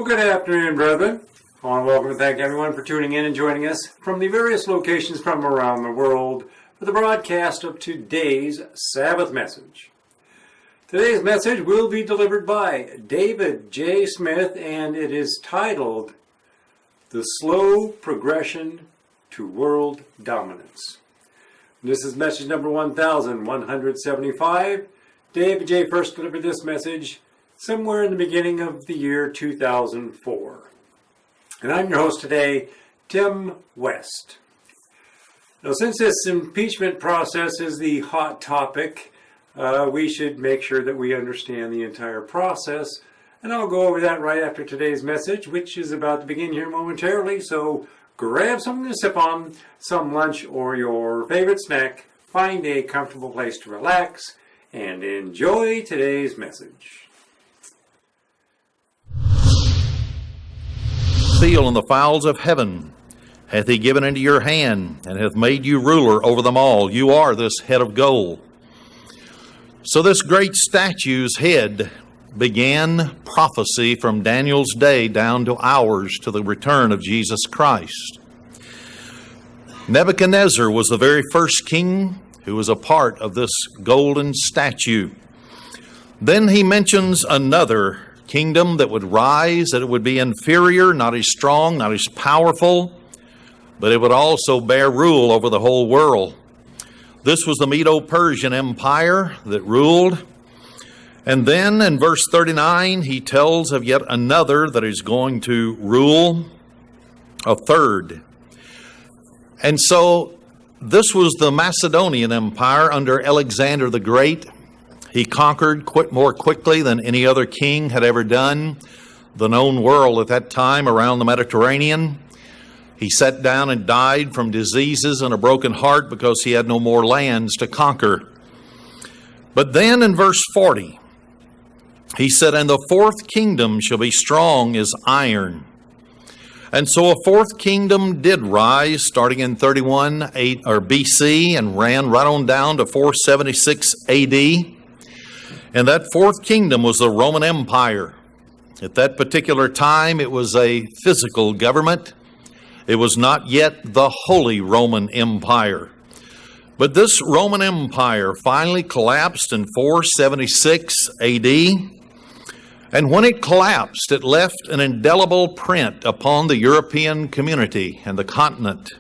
Good afternoon, brethren. I want to welcome and thank everyone for tuning in and joining us from the various locations from around the world for the broadcast of today's Sabbath message. Today's message will be delivered by David J. Smith, and it is titled, The Slow Progression to World Dominance. This is message number 1175. David J. first delivered this message somewhere in the beginning of the year 2004. And I'm your host today, Tim West. Now, since this impeachment process is the hot topic, we should make sure that we understand the entire process. And I'll go over that right after today's message, which is about to begin here momentarily. So grab something to sip on, some lunch or your favorite snack, find a comfortable place to relax, and enjoy today's message. Seal and the fowls of heaven hath he given into your hand, and hath made you ruler over them all. You are this head of gold. So this great statue's head began prophecy from Daniel's day down to ours, to the return of Jesus Christ. Nebuchadnezzar was the very first king who was a part of this golden statue. Then he mentions another kingdom that would rise, that it would be inferior, not as strong, not as powerful, but it would also bear rule over the whole world. This was the Medo-Persian Empire that ruled. And then in verse 39, he tells of yet another that is going to rule, a third. And so this was the Macedonian Empire under Alexander the Great. He conquered more quickly than any other king had ever done the known world at that time around the Mediterranean. He sat down and died from diseases and a broken heart because he had no more lands to conquer. But then in verse 40, he said, And the fourth kingdom shall be strong as iron. And so a fourth kingdom did rise, starting in 31 BC and ran right on down to 476 AD. And that fourth kingdom was the Roman Empire. At that particular time, it was a physical government. It was not yet the Holy Roman Empire. But this Roman Empire finally collapsed in 476 AD. And when it collapsed, it left an indelible print upon the European community and the continent.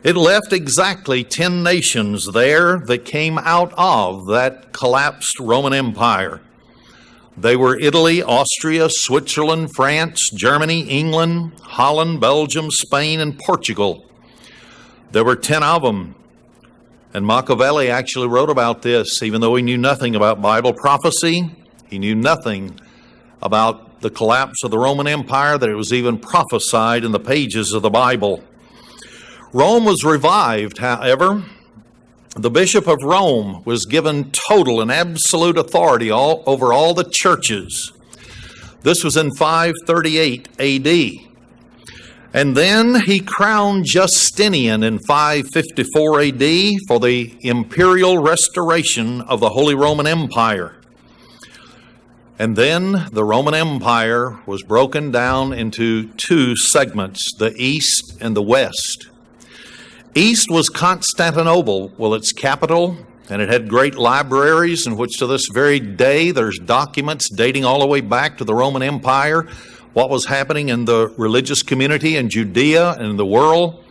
It left exactly 10 nations there that came out of that collapsed Roman Empire. They were Italy, Austria, Switzerland, France, Germany, England, Holland, Belgium, Spain, and Portugal. There were 10 of them. And Machiavelli actually wrote about this, even though he knew nothing about Bible prophecy. He knew nothing about the collapse of the Roman Empire, that it was even prophesied in the pages of the Bible. Rome was revived, however. The Bishop of Rome was given total and absolute authority over all the churches. This was in 538 AD. And then he crowned Justinian in 554 AD for the imperial restoration of the Holy Roman Empire. And then the Roman Empire was broken down into two segments, the East and the West. East was Constantinople, its capital, and it had great libraries in which to this very day there's documents dating all the way back to the Roman Empire, what was happening in the religious community in Judea and in the world.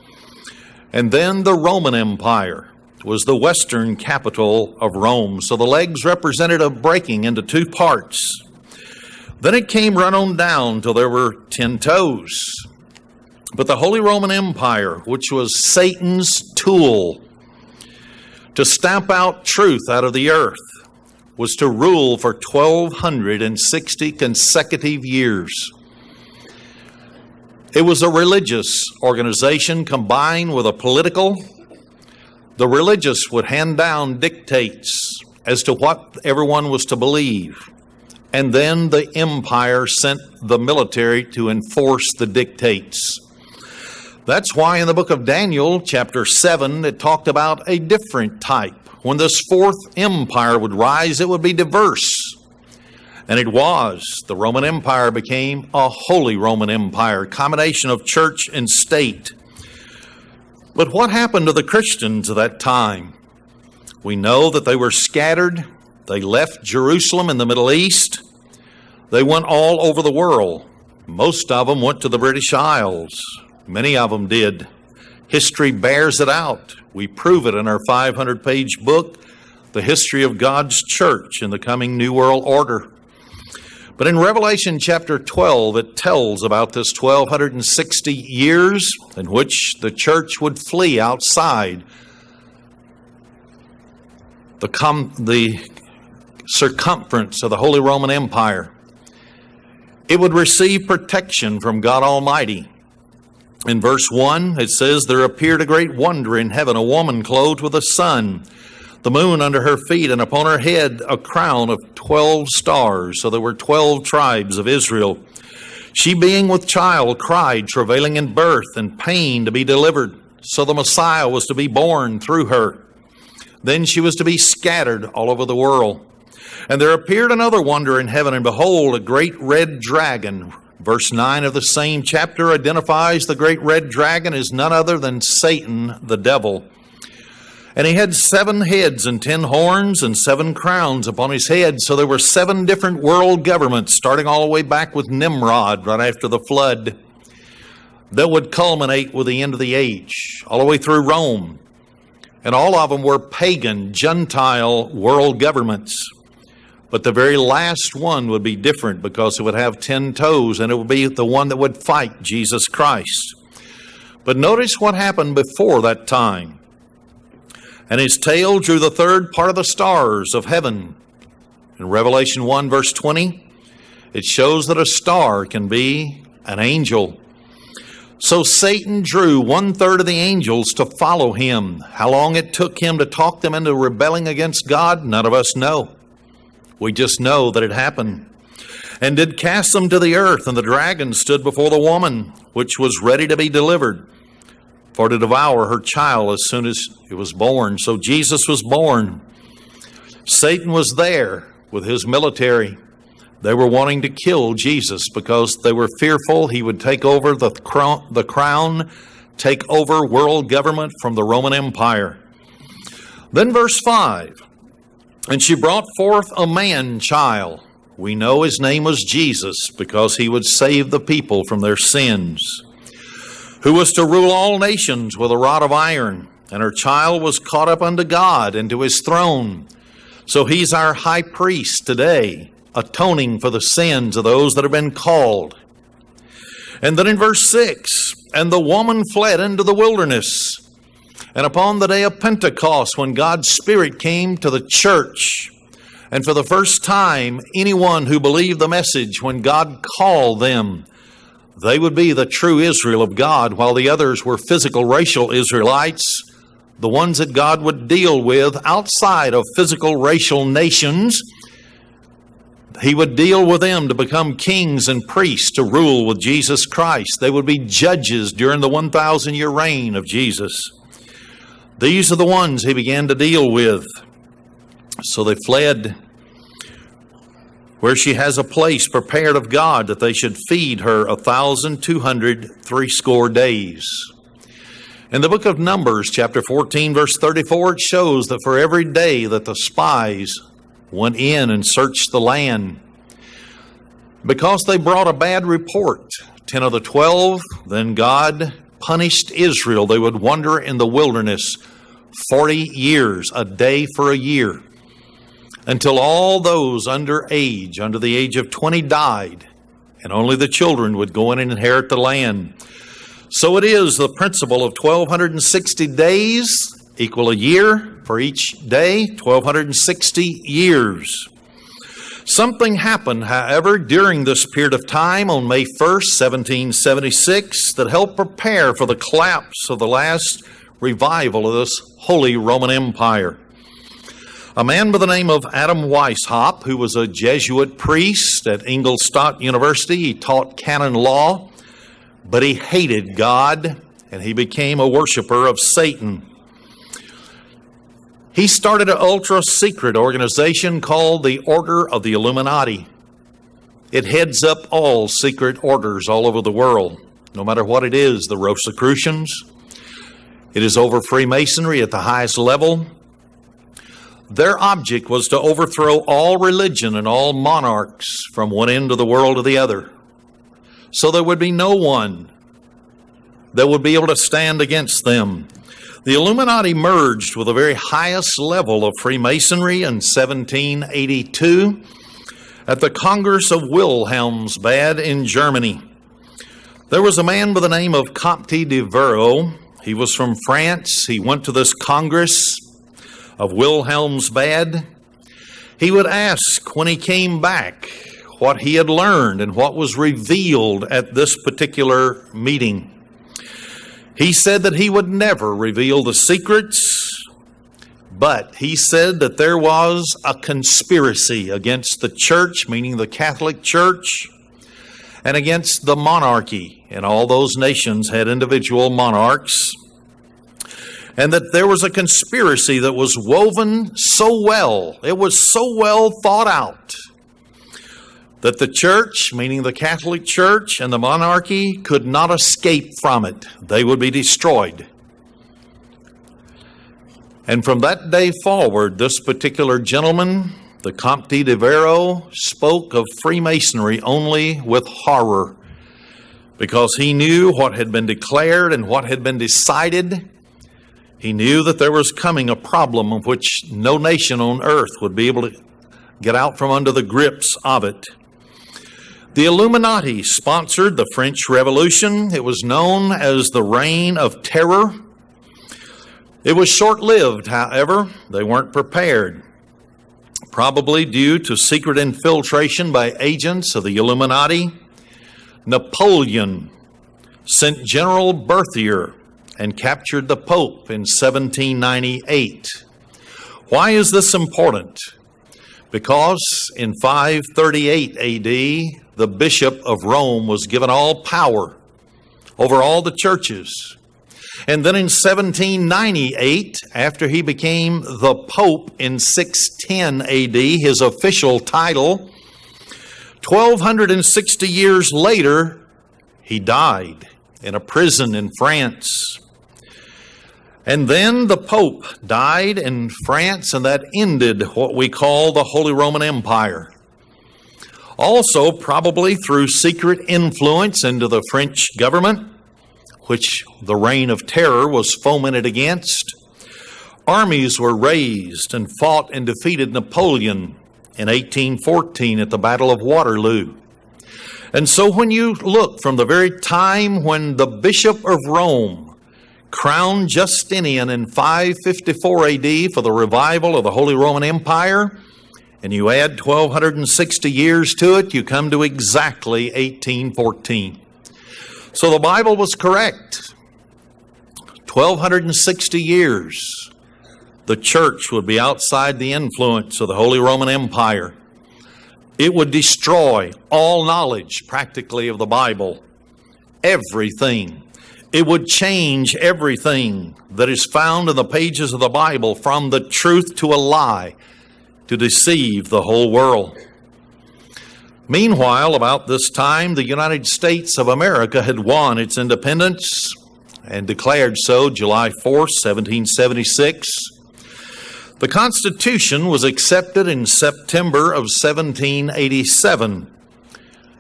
And then the Roman Empire was the western capital of Rome. So the legs represented a breaking into two parts. Then it came right on down till there were 10 toes. But the Holy Roman Empire, which was Satan's tool to stamp out truth out of the earth, was to rule for 1,260 consecutive years. It was a religious organization combined with a political. The religious would hand down dictates as to what everyone was to believe. And then the empire sent the military to enforce the dictates. That's why in the book of Daniel, chapter 7, it talked about a different type. When this fourth empire would rise, it would be diverse. And it was. The Roman Empire became a Holy Roman Empire, a combination of church and state. But what happened to the Christians of that time? We know that they were scattered. They left Jerusalem in the Middle East. They went all over the world. Most of them went to the British Isles. Many of them did. History bears it out. We prove it in our 500-page book, The History of God's Church in the Coming New World Order. But in Revelation chapter 12, it tells about this 1,260 years in which the church would flee outside the circumference of the Holy Roman Empire. It would receive protection from God Almighty. In verse 1, it says, "There appeared a great wonder in heaven, a woman clothed with the sun, the moon under her feet, and upon her head a crown of 12 stars." So there were 12 tribes of Israel. "She being with child cried, travailing in birth and pain to be delivered." So the Messiah was to be born through her. Then she was to be scattered all over the world. "And there appeared another wonder in heaven, and behold, a great red dragon." Verse 9 of the same chapter identifies the great red dragon as none other than Satan, the devil. "And he had 7 heads and 10 horns and 7 crowns upon his head." So there were 7 different world governments, starting all the way back with Nimrod right after the flood, that would culminate with the end of the age, all the way through Rome. And all of them were pagan, Gentile world governments. But the very last one would be different because it would have 10 toes, and it would be the one that would fight Jesus Christ. But notice what happened before that time. "And his tail drew the third part of the stars of heaven." In Revelation 1 verse 20, it shows that a star can be an angel. So Satan drew 1/3 of the angels to follow him. How long it took him to talk them into rebelling against God, none of us know. We just know that it happened. "And did cast them to the earth, and the dragon stood before the woman, which was ready to be delivered, for to devour her child as soon as it was born." So Jesus was born. Satan was there with his military. They were wanting to kill Jesus because they were fearful he would take over the crown, take over world government from the Roman Empire. Then verse 5, "And she brought forth a man-child." We know his name was Jesus because he would save the people from their sins. "Who was to rule all nations with a rod of iron. And her child was caught up unto God and to his throne." So he's our high priest today, atoning for the sins of those that have been called. And then in verse 6, "And the woman fled into the wilderness." And upon the day of Pentecost, when God's Spirit came to the church, and for the first time, anyone who believed the message, when God called them, they would be the true Israel of God, while the others were physical racial Israelites, the ones that God would deal with outside of physical racial nations. He would deal with them to become kings and priests to rule with Jesus Christ. They would be judges during the 1,000-year reign of Jesus. These are the ones he began to deal with. So they fled where she has a place prepared of God that they should feed her 1,260 days. In the book of Numbers, chapter 14, verse 34, it shows that for every day that the spies went in and searched the land, because they brought a bad report, 10 of the 12, then God punished Israel. They would wander in the wilderness 40 years, a day for a year, until all those under the age of 20 died, and only the children would go in and inherit the land. So it is the principle of 1,260 days equal a year. For each day, 1,260 years. Something happened, however, during this period of time on May 1st, 1776, that helped prepare for the collapse of the last revival of this Holy Roman Empire. A man by the name of Adam Weishaupt, who was a Jesuit priest at Ingolstadt University, he taught canon law, but he hated God, and he became a worshiper of Satan. He started an ultra-secret organization called the Order of the Illuminati. It heads up all secret orders all over the world, no matter what it is. The Rosicrucians. It is over Freemasonry at the highest level. Their object was to overthrow all religion and all monarchs from one end of the world to the other. So there would be no one that would be able to stand against them. The Illuminati merged with the very highest level of Freemasonry in 1782 at the Congress of Wilhelmsbad in Germany. There was a man by the name of Comte de Verro. He was from France. He went to this Congress of Wilhelmsbad. He would ask when he came back what he had learned and what was revealed at this particular meeting. He said that he would never reveal the secrets, but he said that there was a conspiracy against the church, meaning the Catholic Church, and against the monarchy. And all those nations had individual monarchs. And that there was a conspiracy that was woven so well, it was so well thought out, that the church, meaning the Catholic Church and the monarchy, could not escape from it. They would be destroyed. And from that day forward, this particular gentleman, the Comte de Verro, spoke of Freemasonry only with horror, because he knew what had been declared and what had been decided. He knew that there was coming a problem of which no nation on earth would be able to get out from under the grips of it. The Illuminati sponsored the French Revolution. It was known as the Reign of Terror. It was short-lived, however. They weren't prepared, probably due to secret infiltration by agents of the Illuminati. Napoleon sent General Berthier and captured the Pope in 1798. Why is this important? Because in 538 AD, the Bishop of Rome was given all power over all the churches. And then in 1798, after he became the Pope in 610 AD, his official title, 1260 years later, he died in a prison in France. And then the Pope died in France, and that ended what we call the Holy Roman Empire. Also, probably through secret influence into the French government, which the Reign of Terror was fomented against, armies were raised and fought and defeated Napoleon in 1814 at the Battle of Waterloo. And so when you look from the very time when the Bishop of Rome crowned Justinian in 554 AD for the revival of the Holy Roman Empire, and you add 1260 years to it, you come to exactly 1814. So the Bible was correct. 1260 years, the church would be outside the influence of the Holy Roman Empire. It would destroy all knowledge, practically, of the Bible. Everything. It would change everything that is found in the pages of the Bible from the truth to a lie to deceive the whole world. Meanwhile, about this time, the United States of America had won its independence and declared so July 4th, 1776. The Constitution was accepted in September of 1787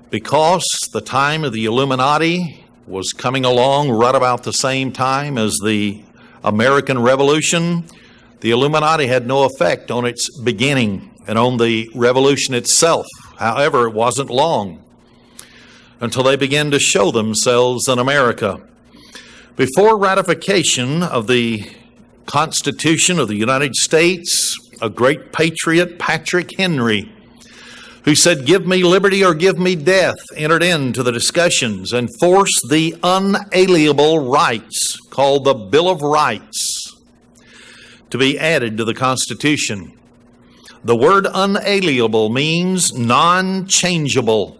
because the time of the Illuminati was coming along right about the same time as the American Revolution. The Illuminati had no effect on its beginning and on the revolution itself. However, it wasn't long until they began to show themselves in America. Before ratification of the Constitution of the United States, a great patriot, Patrick Henry, who said, "Give me liberty or give me death," entered into the discussions and forced the unalienable rights, called the Bill of Rights, to be added to the Constitution. The word unalienable means non-changeable.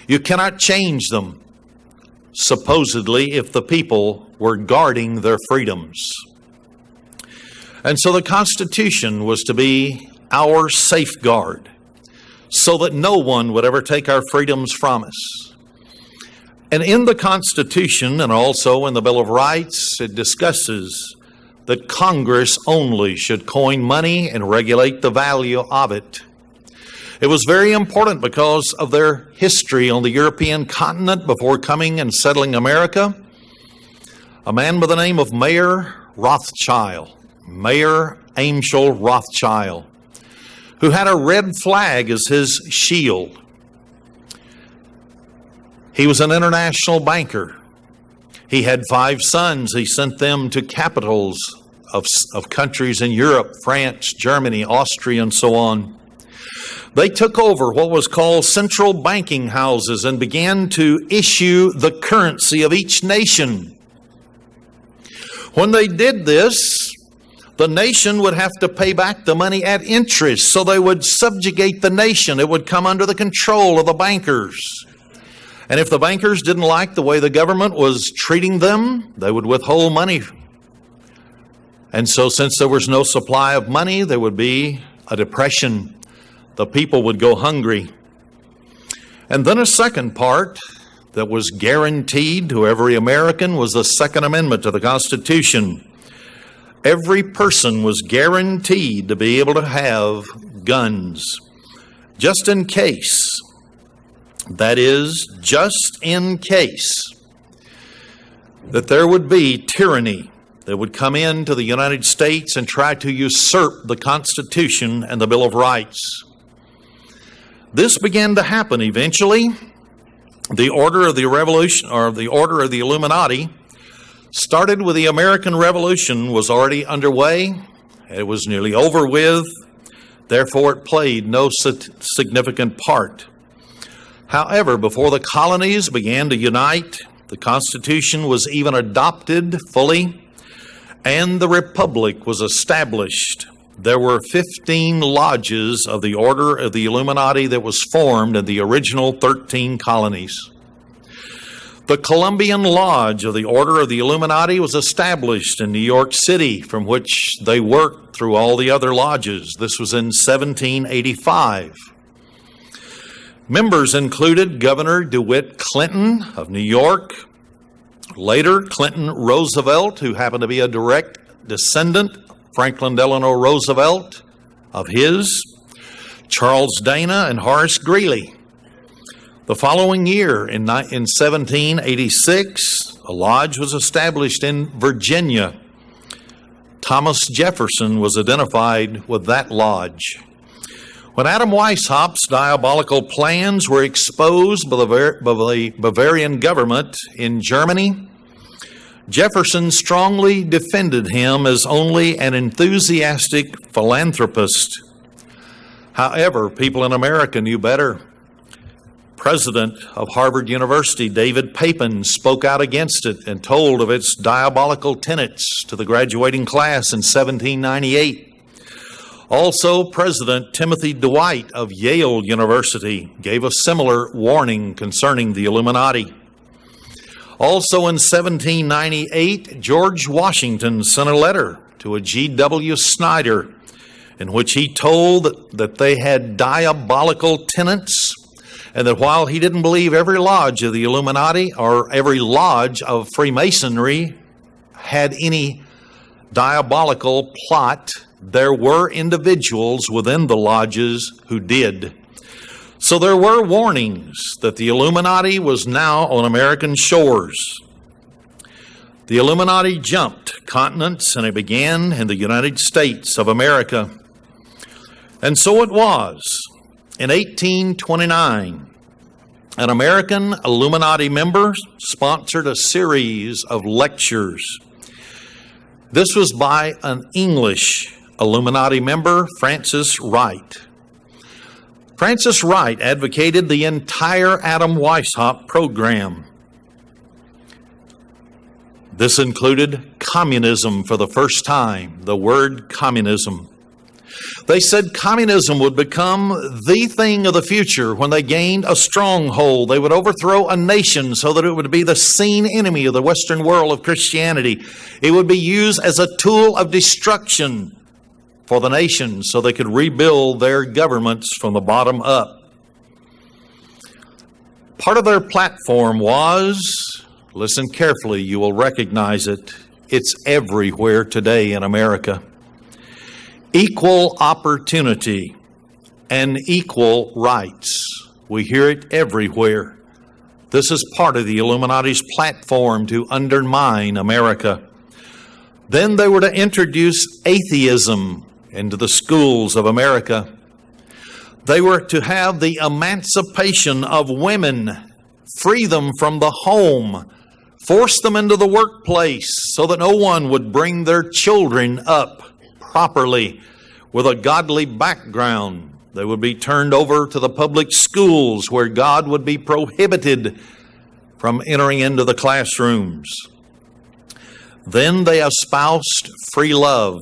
You cannot change them, supposedly, if the people were guarding their freedoms. And so the Constitution was to be our safeguard. so that no one would ever take our freedoms from us. And in the Constitution and also in the Bill of Rights, it discusses that Congress only should coin money and regulate the value of it. It was very important because of their history on the European continent before coming and settling America. A man by the name of Mayer Rothschild, Mayer Amschel Rothschild, who had a red flag as his shield. He was an international banker. He had 5 sons. He sent them to capitals of countries in Europe, France, Germany, Austria, and so on. They took over what was called central banking houses and began to issue the currency of each nation. When they did this, the nation would have to pay back the money at interest, so they would subjugate the nation. It would come under the control of the bankers. And if the bankers didn't like the way the government was treating them, they would withhold money. And so since there was no supply of money, there would be a depression. The people would go hungry. And then a second part that was guaranteed to every American was the Second Amendment to the Constitution. Every person was guaranteed to be able to have guns, just in case. That is, just in case that there would be tyranny that would come into the United States and try to usurp the Constitution and the Bill of Rights. This began to happen eventually. The Order of the Revolution, or the Order of the Illuminati, started with the American Revolution, was already underway. It was nearly over with. Therefore, it played no significant part. However, before the colonies began to unite, the Constitution was even adopted fully, and the Republic was established. There were 15 lodges of the Order of the Illuminati that was formed in the original 13 colonies. The Columbian Lodge of the Order of the Illuminati was established in New York City, from which they worked through all the other lodges. This was in 1785. Members included Governor DeWitt Clinton of New York, later Clinton Roosevelt, who happened to be a direct descendant, Franklin Delano Roosevelt, of his, Charles Dana, and Horace Greeley. The following year, in 1786, a lodge was established in Virginia. Thomas Jefferson was identified with that lodge. When Adam Weishaupt's diabolical plans were exposed by the Bavarian government in Germany, Jefferson strongly defended him as only an enthusiastic philanthropist. However, people in America knew better. President of Harvard University, David Papin, spoke out against it and told of its diabolical tenets to the graduating class in 1798. Also, President Timothy Dwight of Yale University gave a similar warning concerning the Illuminati. Also in 1798, George Washington sent a letter to a G.W. Snyder in which he told that they had diabolical tenets, and that while he didn't believe every lodge of the Illuminati or every lodge of Freemasonry had any diabolical plot, there were individuals within the lodges who did. So there were warnings that the Illuminati was now on American shores. The Illuminati jumped continents, and it began in the United States of America. And so it was. In 1829, an American Illuminati member sponsored a series of lectures. This was by an English Illuminati member, Francis Wright. Francis Wright advocated the entire Adam Weishaupt program. This included communism for the first time, the word communism. They said communism would become the thing of the future when they gained a stronghold. They would overthrow a nation so that it would be the seen enemy of the Western world of Christianity. It would be used as a tool of destruction for the nation so they could rebuild their governments from the bottom up. Part of their platform was, listen carefully, you will recognize it, it's everywhere today in America, equal opportunity and equal rights. We hear it everywhere. This is part of the Illuminati's platform to undermine America. Then they were to introduce atheism into the schools of America. They were to have the emancipation of women, free them from the home, force them into the workplace so that no one would bring their children up properly with a godly background. They would be turned over to the public schools where God would be prohibited from entering into the classrooms. Then they espoused free love,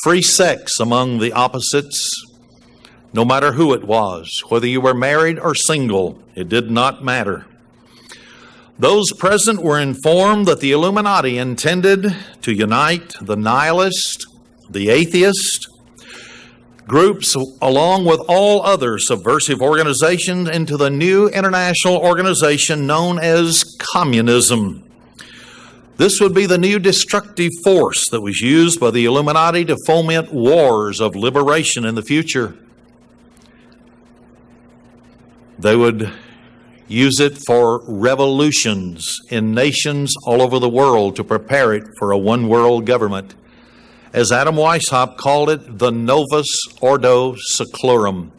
free sex among the opposites, no matter who it was, whether you were married or single, it did not matter. Those present were informed that the Illuminati intended to unite the nihilist, the atheist, groups along with all other subversive organizations into the new international organization known as communism. This would be the new destructive force that was used by the Illuminati to foment wars of liberation in the future. They would use it for revolutions in nations all over the world to prepare it for a one-world government. As Adam Weishaupt called it, the Novus Ordo Seclorum.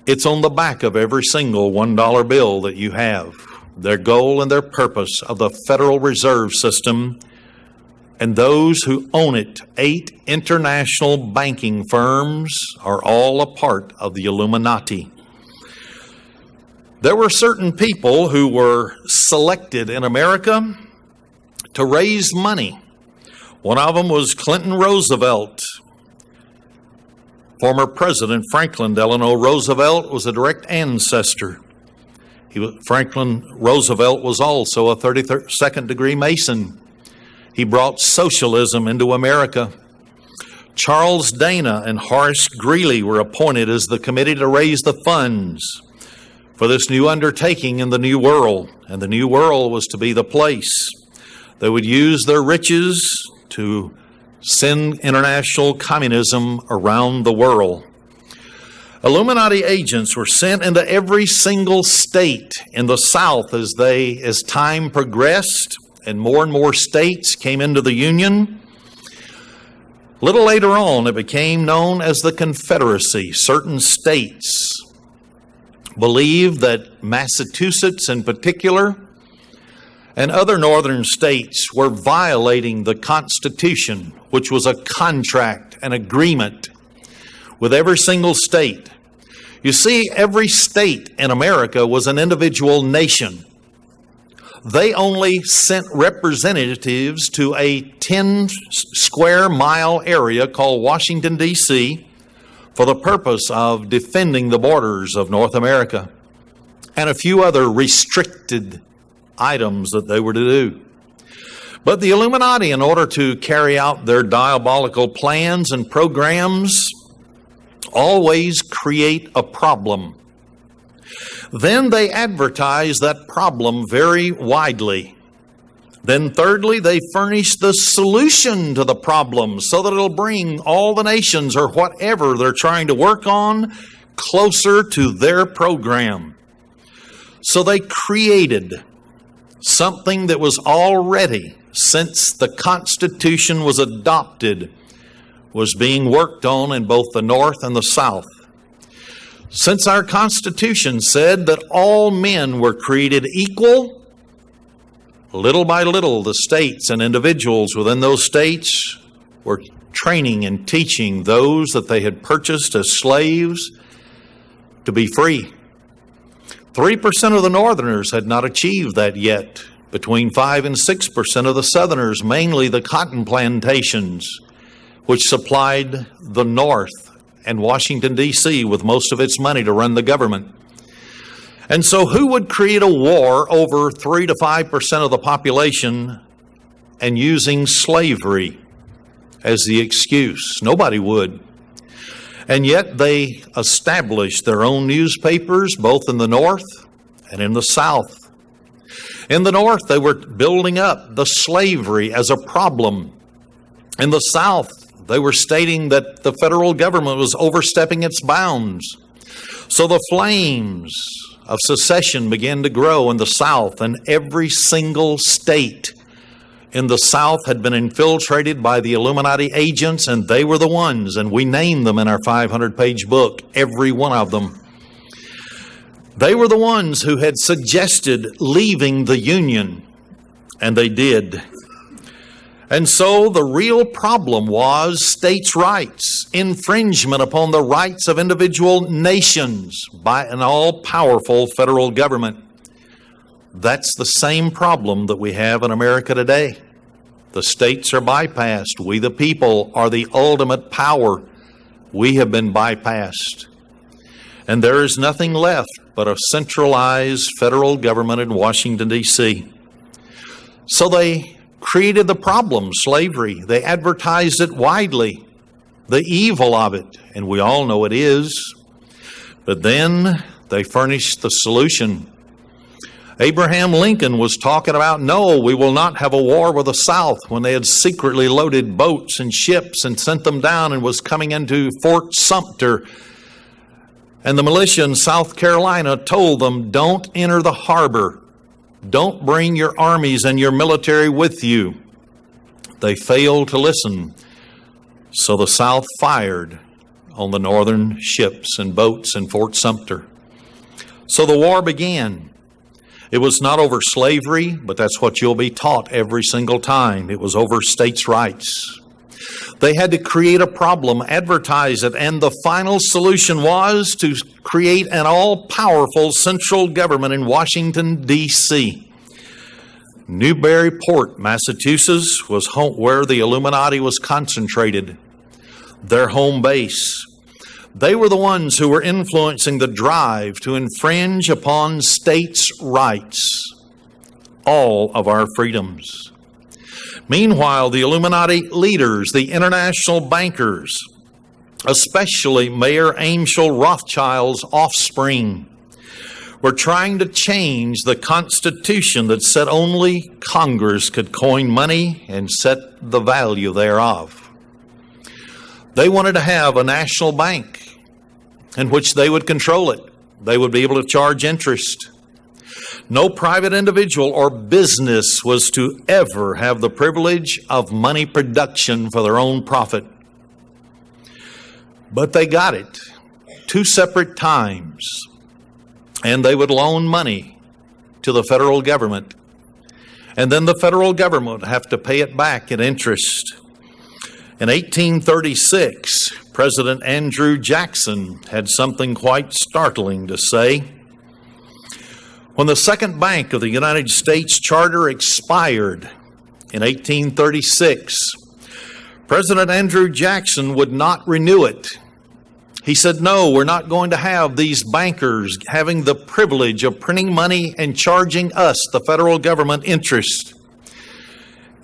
It's on the back of every single $1 bill that you have. Their goal and their purpose of the Federal Reserve System, and those who own it, 8 international banking firms, are all a part of the Illuminati. There were certain people who were selected in America to raise money. One of them was Clinton Roosevelt. Former President Franklin Delano Roosevelt was a direct ancestor. Franklin Roosevelt was also a 32nd degree Mason. He brought socialism into America. Charles Dana and Horace Greeley were appointed as the committee to raise the funds for this new undertaking in the New World. And the New World was to be the place. They would use their riches to send international communism around the world. Illuminati agents were sent into every single state in the South as time progressed and more states came into the Union. A little later on, it became known as the Confederacy. Certain states believed that Massachusetts in particular and other northern states were violating the Constitution, which was a contract, an agreement with every single state. You see, every state in America was an individual nation. They only sent representatives to a 10 square mile area called Washington, D.C., for the purpose of defending the borders of North America and a few other restricted items that they were to do. But the Illuminati, in order to carry out their diabolical plans and programs, always create a problem. Then they advertise that problem very widely. Then thirdly, they furnish the solution to the problem so that it'll bring all the nations or whatever they're trying to work on closer to their program. So they created something that was already, since the Constitution was adopted, was being worked on in both the North and the South. Since our Constitution said that all men were created equal, little by little the states and individuals within those states were training and teaching those that they had purchased as slaves to be free. 3% of the Northerners had not achieved that yet. Between 5 and 6% of the Southerners, mainly the cotton plantations, which supplied the North and Washington, D.C. with most of its money to run the government. And so who would create a war over 3 to 5% of the population and using slavery as the excuse? Nobody would. And yet they established their own newspapers, both in the North and in the South. In the North, they were building up the slavery as a problem. In the South, they were stating that the federal government was overstepping its bounds. So the flames of secession began to grow in the South, and every single state in the South had been infiltrated by the Illuminati agents, and they were the ones, and we named them in our 500-page book, every one of them. They were the ones who had suggested leaving the Union, and they did. And so the real problem was states' rights, infringement upon the rights of individual nations by an all-powerful federal government. That's the same problem that we have in America today. The states are bypassed. We, the people, are the ultimate power. We have been bypassed. And there is nothing left but a centralized federal government in Washington, D.C. So they created the problem, slavery. They advertised it widely, the evil of it, and we all know it is. But then they furnished the solution. Abraham Lincoln was talking about, no, we will not have a war with the South, when they had secretly loaded boats and ships and sent them down and was coming into Fort Sumter. And the militia in South Carolina told them, don't enter the harbor. Don't bring your armies and your military with you. They failed to listen. So the South fired on the northern ships and boats in Fort Sumter. So the war began. It was not over slavery, but that's what you'll be taught every single time. It was over states' rights. They had to create a problem, advertise it, and the final solution was to create an all-powerful central government in Washington, D.C. Newburyport, Massachusetts was where the Illuminati was concentrated, their home base. They were the ones who were influencing the drive to infringe upon states' rights, all of our freedoms. Meanwhile, the Illuminati leaders, the international bankers, especially Mayor Amschel Rothschild's offspring, were trying to change the Constitution that said only Congress could coin money and set the value thereof. They wanted to have a national bank in which they would control it. They would be able to charge interest. No private individual or business was to ever have the privilege of money production for their own profit. But they got it 2 separate times, and they would loan money to the federal government, and then the federal government would have to pay it back in interest. In 1836, President Andrew Jackson had something quite startling to say. When the Second Bank of the United States charter expired in 1836, President Andrew Jackson would not renew it. He said, no, we're not going to have these bankers having the privilege of printing money and charging us, the federal government, interest.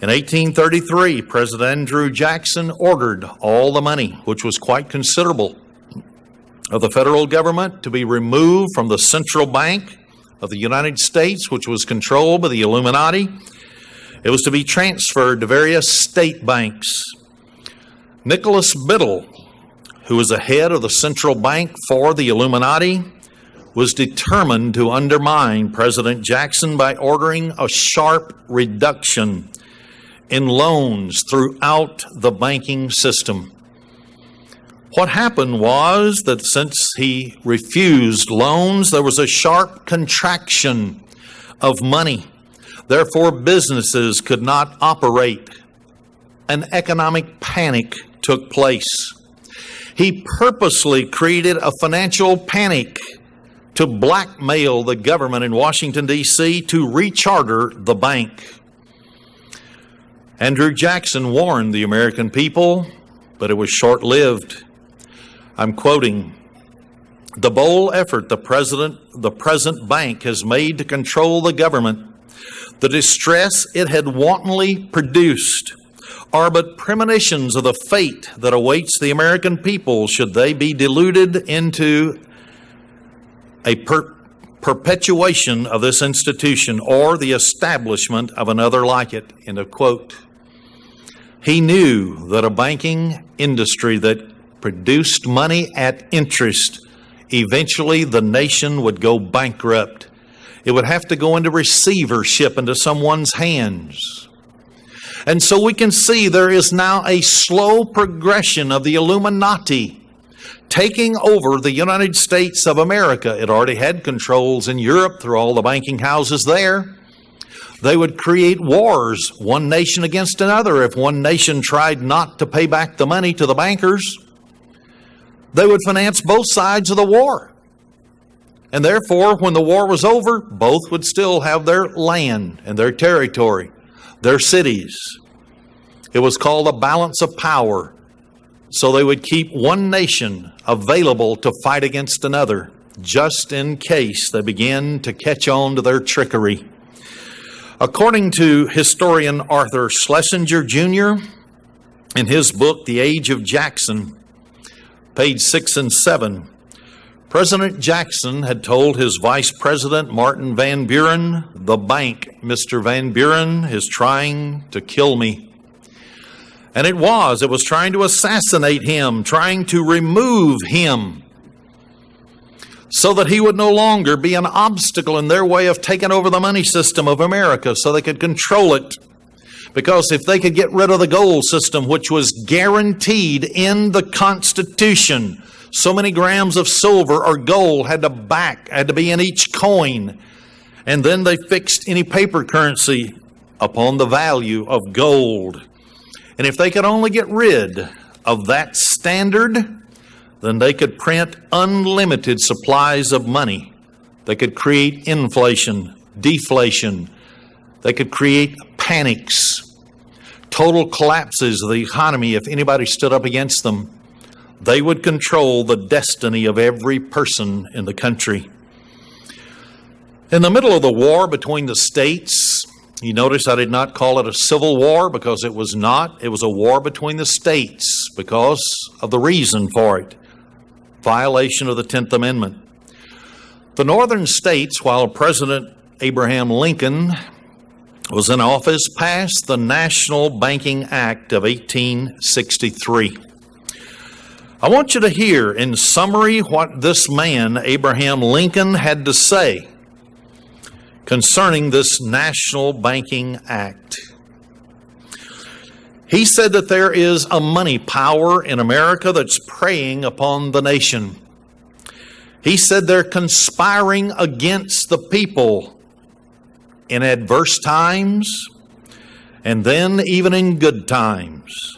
In 1833, President Andrew Jackson ordered all the money, which was quite considerable, of the federal government to be removed from the central bank of the United States, which was controlled by the Illuminati. It was to be transferred to various state banks. Nicholas Biddle, who was the head of the central bank for the Illuminati, was determined to undermine President Jackson by ordering a sharp reduction in loans throughout the banking system. What happened was that since he refused loans, there was a sharp contraction of money. Therefore, businesses could not operate. An economic panic took place. He purposely created a financial panic to blackmail the government in Washington, D.C. to recharter the bank. Andrew Jackson warned the American people, but it was short-lived. I'm quoting, "The bold effort the present bank has made to control the government, the distress it had wantonly produced, are but premonitions of the fate that awaits the American people should they be deluded into a perpetuation of this institution or the establishment of another like it. End of quote. He knew that a banking industry that produced money at interest, eventually the nation would go bankrupt. It would have to go into receivership into someone's hands. And so we can see there is now a slow progression of the Illuminati taking over the United States of America. It already had controls in Europe through all the banking houses there. They would create wars, one nation against another. If one nation tried not to pay back the money to the bankers, they would finance both sides of the war. And therefore, when the war was over, both would still have their land and their territory, their cities. It was called a balance of power. So they would keep one nation available to fight against another, just in case they began to catch on to their trickery. According to historian Arthur Schlesinger Jr., in his book, The Age of Jackson, page 6 and 7, President Jackson had told his Vice President Martin Van Buren, "The bank, Mr. Van Buren, is trying to kill me." And it was trying to assassinate him, trying to remove him so that he would no longer be an obstacle in their way of taking over the money system of America so they could control it. Because if they could get rid of the gold system, which was guaranteed in the Constitution, so many grams of silver or gold had to be in each coin. And then they fixed any paper currency upon the value of gold. And if they could only get rid of that standard, then they could print unlimited supplies of money. They could create inflation, deflation. They could create panics, total collapses of the economy if anybody stood up against them. They would control the destiny of every person in the country. In the middle of the war between the states, you notice I did not call it a civil war because it was not. It was a war between the states because of the reason for it. Violation of the 10th Amendment. The northern states, while President Abraham Lincoln was in office, passed the National Banking Act of 1863. I want you to hear in summary what this man, Abraham Lincoln, had to say concerning this National Banking Act. He said that there is a money power in America that's preying upon the nation. He said they're conspiring against the people in adverse times and then even in good times.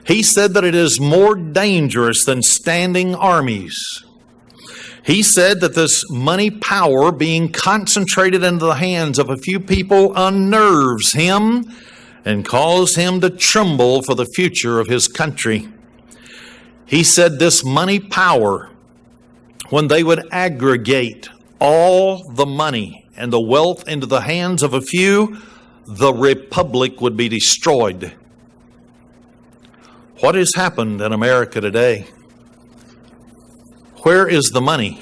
He said that it is more dangerous than standing armies. He said that this money power being concentrated into the hands of a few people unnerves him and cause him to tremble for the future of his country. He said this money power, when they would aggregate all the money and the wealth into the hands of a few, the republic would be destroyed. What has happened in America today? Where is the money?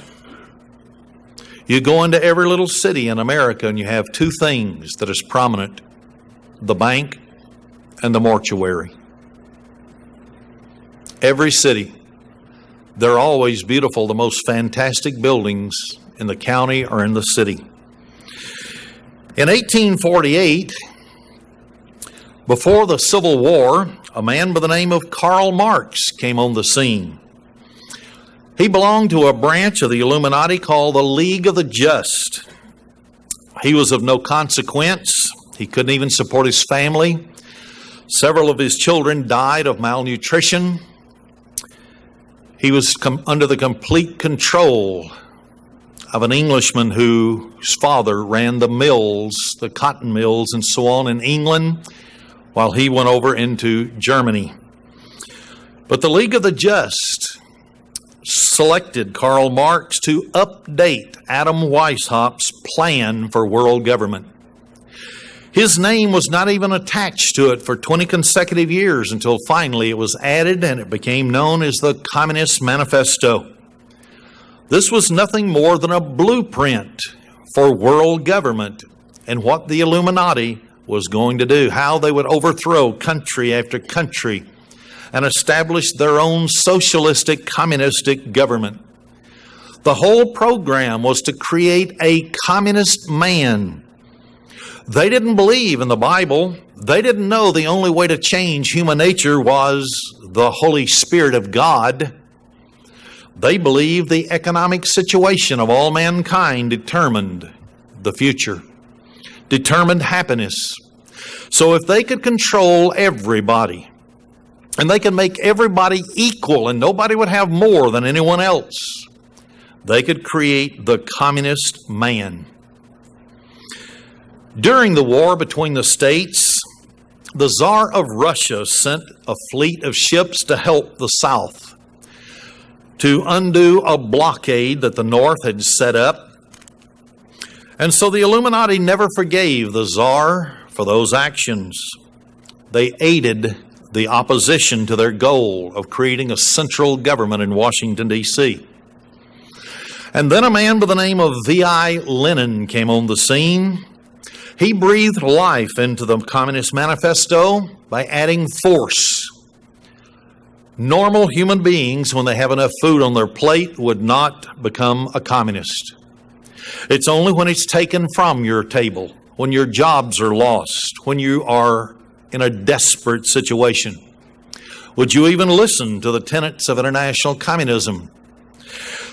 You go into every little city in America and you have two things that is prominent: the bank and the mortuary. Every city. They're always beautiful, the most fantastic buildings in the county or in the city. In 1848, before the Civil War, a man by the name of Karl Marx came on the scene. He belonged to a branch of the Illuminati called the League of the Just. He was of no consequence. He couldn't even support his family. Several of his children died of malnutrition. He was under the complete control of an Englishman whose father ran the mills, the cotton mills and so on in England, while he went over into Germany. But the League of the Just selected Karl Marx to update Adam Weishaupt's plan for world government. His name was not even attached to it for 20 consecutive years until finally it was added and it became known as the Communist Manifesto. This was nothing more than a blueprint for world government and what the Illuminati was going to do, how they would overthrow country after country and establish their own socialistic, communistic government. The whole program was to create a communist man. They didn't believe in the Bible. They didn't know the only way to change human nature was the Holy Spirit of God. They believed the economic situation of all mankind determined the future, determined happiness. So if they could control everybody, and they could make everybody equal and nobody would have more than anyone else, they could create the communist man. During the war between the states, the Tsar of Russia sent a fleet of ships to help the South to undo a blockade that the North had set up. And so the Illuminati never forgave the Tsar for those actions. They aided the opposition to their goal of creating a central government in Washington, D.C. And then a man by the name of V.I. Lenin came on the scene. He breathed life into the Communist Manifesto by adding force. Normal human beings, when they have enough food on their plate, would not become a communist. It's only when it's taken from your table, when your jobs are lost, when you are in a desperate situation. Would you even listen to the tenets of international communism?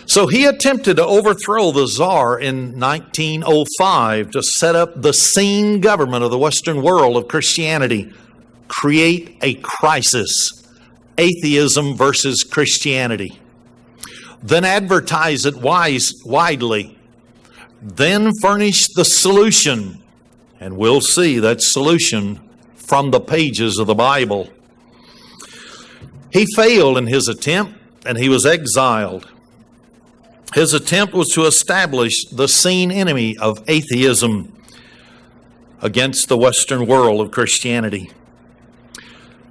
So he attempted to overthrow the Tsar in 1905 to set up the sane government of the Western world of Christianity, create a crisis, atheism versus Christianity, then advertise it widely, then furnish the solution, and we'll see that solution from the pages of the Bible. He failed in his attempt and he was exiled. His attempt was to establish the seen enemy of atheism against the Western world of Christianity.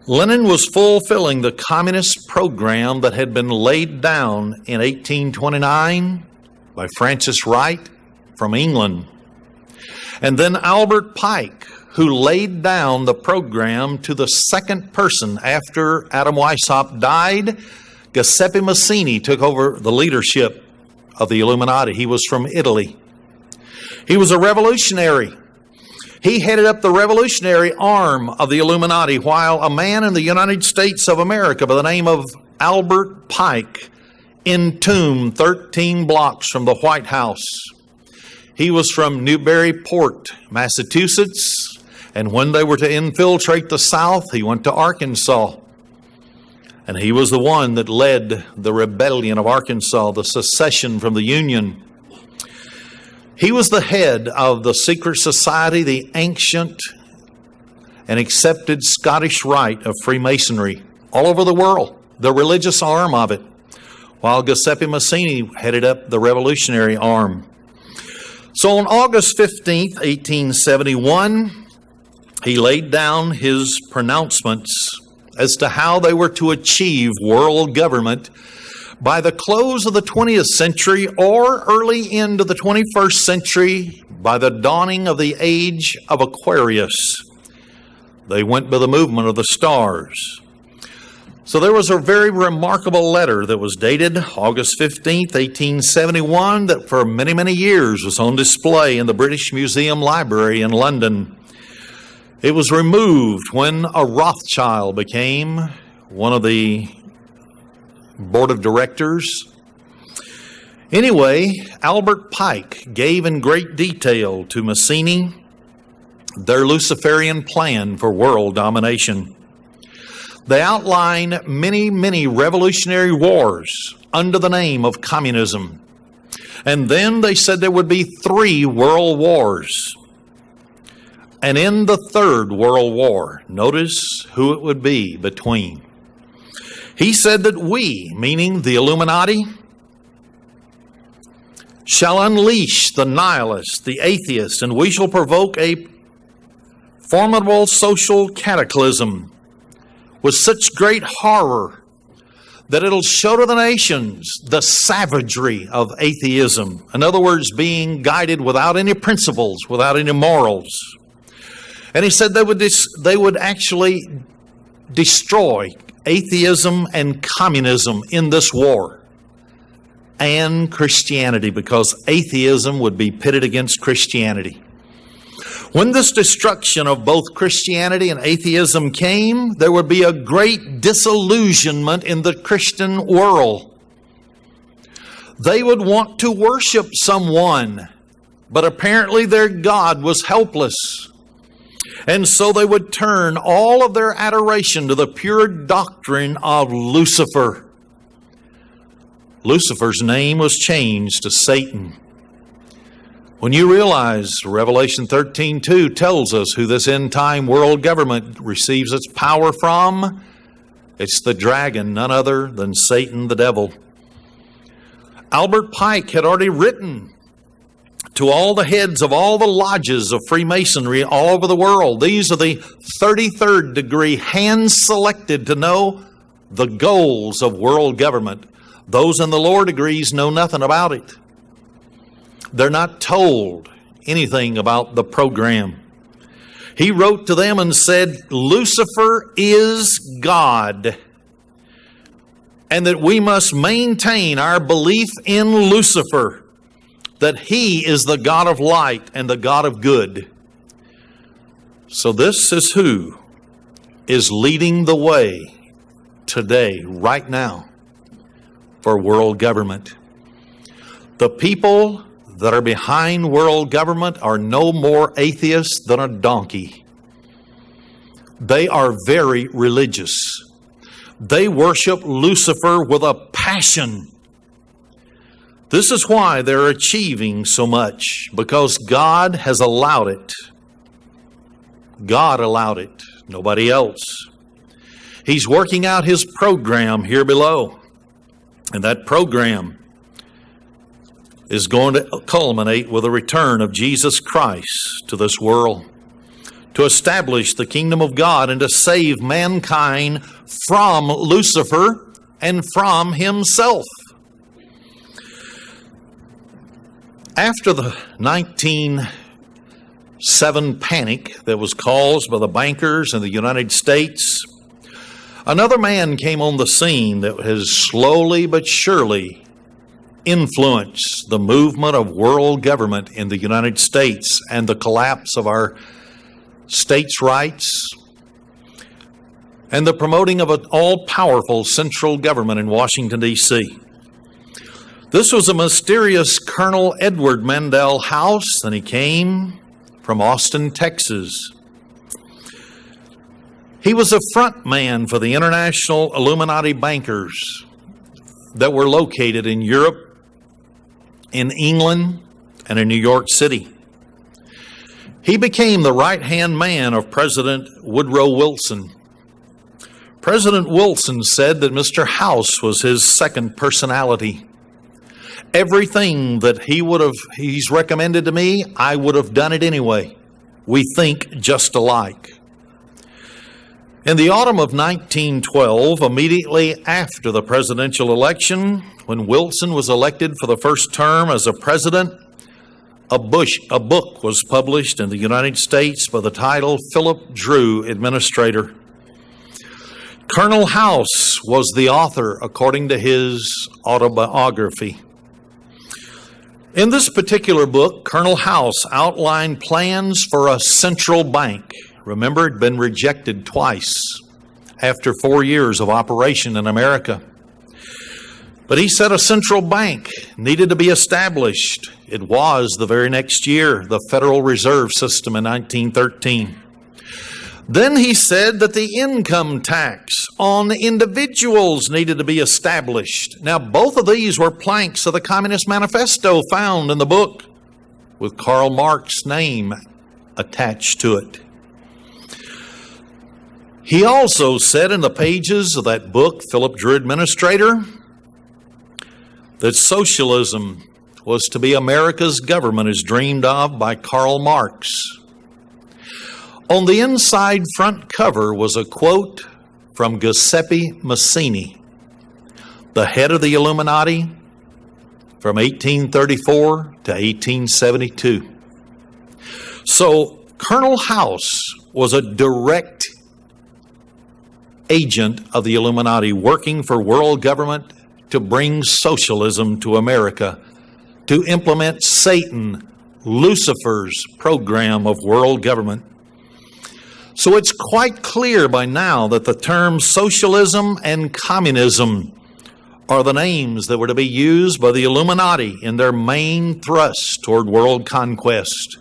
Lenin was fulfilling the communist program that had been laid down in 1829 by Francis Wright from England. And then Albert Pike, who laid down the program to the second person after Adam Weishaupt died. Giuseppe Mazzini took over the leadership of the Illuminati. He was from Italy. He was a revolutionary. He headed up the revolutionary arm of the Illuminati, while a man in the United States of America by the name of Albert Pike entombed 13 blocks from the White House. He was from Newburyport, Massachusetts, and when they were to infiltrate the South, he went to Arkansas. And he was the one that led the rebellion of Arkansas, the secession from the Union. He was the head of the secret society, the ancient and accepted Scottish rite of Freemasonry all over the world, the religious arm of it, while Giuseppe Mazzini headed up the revolutionary arm. So on August 15th, 1871, he laid down his pronouncements as to how they were to achieve world government by the close of the 20th century or early into the 21st century by the dawning of the age of Aquarius. They went by the movement of the stars. So there was a very remarkable letter that was dated August 15th, 1871, that for many, many years was on display in the British Museum Library in London. It was removed when a Rothschild became one of the board of directors. Anyway, Albert Pike gave in great detail to Mazzini their Luciferian plan for world domination. They outline many, many revolutionary wars under the name of communism. And then they said there would be 3 world wars. And in the 3rd World War, notice who it would be between. He said that we, meaning the Illuminati, shall unleash the nihilists, the atheists, and we shall provoke a formidable social cataclysm with such great horror that it'll show to the nations the savagery of atheism. In other words, being guided without any principles, without any morals. And he said they would actually destroy atheism and communism in this war, and Christianity, because atheism would be pitted against Christianity. When this destruction of both Christianity and atheism came, there would be a great disillusionment in the Christian world. They would want to worship someone, but apparently their God was helpless. And so they would turn all of their adoration to the pure doctrine of Lucifer. Lucifer's name was changed to Satan. When you realize Revelation 13:2 tells us who this end-time world government receives its power from, it's the dragon, none other than Satan the devil. Albert Pike had already written to all the heads of all the lodges of Freemasonry all over the world. These are the 33rd degree, hand-selected to know the goals of world government. Those in the lower degrees know nothing about it. They're not told anything about the program. He wrote to them and said, Lucifer is God, and that we must maintain our belief in Lucifer, that he is the God of light and the God of good. So this is who is leading the way today, right now, for world government. The people that are behind world government are no more atheists than a donkey. They are very religious. They worship Lucifer with a passion. This is why they're achieving so much, because God has allowed it. God allowed it, nobody else. He's working out his program here below. And that program is going to culminate with the return of Jesus Christ to this world, to establish the kingdom of God and to save mankind from Lucifer and from himself. After the 1907 panic that was caused by the bankers in the United States, another man came on the scene that has slowly but surely influenced the movement of world government in the United States and the collapse of our states' rights and the promoting of an all-powerful central government in Washington, D.C. This was a mysterious Colonel Edward Mandell House, and he came from Austin, Texas. He was a front man for the international Illuminati bankers that were located in Europe, in England, and in New York City. He became the right-hand man of President Woodrow Wilson. President Wilson said that Mr. House was his second personality. Everything that he's recommended to me, I would have done it anyway. We think just alike. In the autumn of 1912, immediately after the presidential election, when Wilson was elected for the first term as a president, a book was published in the United States by the title Philip Drew, Administrator. Colonel House was the author, according to his autobiography. In this particular book, Colonel House outlined plans for a central bank. Remember, it had been rejected twice after 4 years of operation in America. But he said a central bank needed to be established. It was the very next year, the Federal Reserve System in 1913. Then he said that the income tax on individuals needed to be established. Now, both of these were planks of the Communist Manifesto found in the book with Karl Marx's name attached to it. He also said in the pages of that book, Philip Drew, Administrator, that socialism was to be America's government as dreamed of by Karl Marx. On the inside front cover was a quote from Giuseppe Mazzini, the head of the Illuminati from 1834 to 1872. So Colonel House was a direct agent of the Illuminati working for world government to bring socialism to America, to implement Satan, Lucifer's program of world government. So it's quite clear by now that the terms socialism and communism are the names that were to be used by the Illuminati in their main thrust toward world conquest.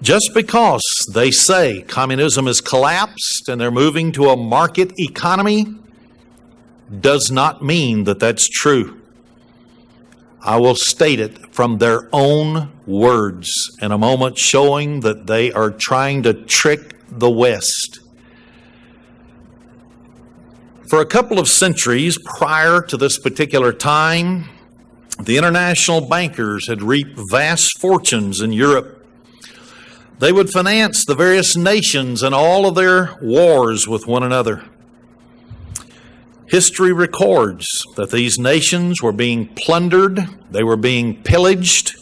Just because they say communism has collapsed and they're moving to a market economy does not mean that that's true. I will state it from their own words in a moment, showing that they are trying to trick the West. For a couple of centuries prior to this particular time, the international bankers had reaped vast fortunes in Europe. They would finance the various nations and all of their wars with one another. History records that these nations were being plundered, they were being pillaged,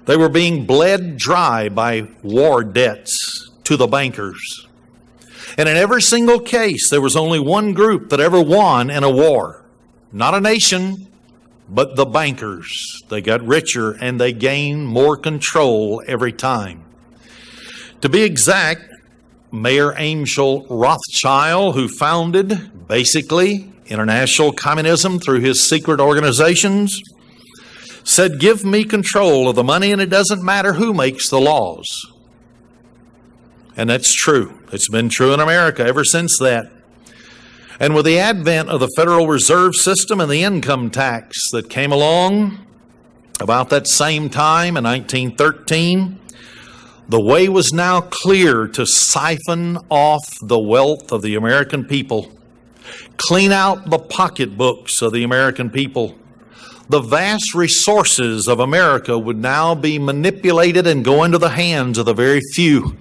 they were being bled dry by war debts to the bankers. And in every single case, there was only one group that ever won in a war. Not a nation, but the bankers. They got richer and they gained more control every time. To be exact, Mayer Amschel Rothschild, who founded, basically, international communism through his secret organizations, said, "Give me control of the money and it doesn't matter who makes the laws." And that's true. It's been true in America ever since that. And with the advent of the Federal Reserve System and the income tax that came along about that same time in 1913, the way was now clear to siphon off the wealth of the American people, clean out the pocketbooks of the American people. The vast resources of America would now be manipulated and go into the hands of the very few.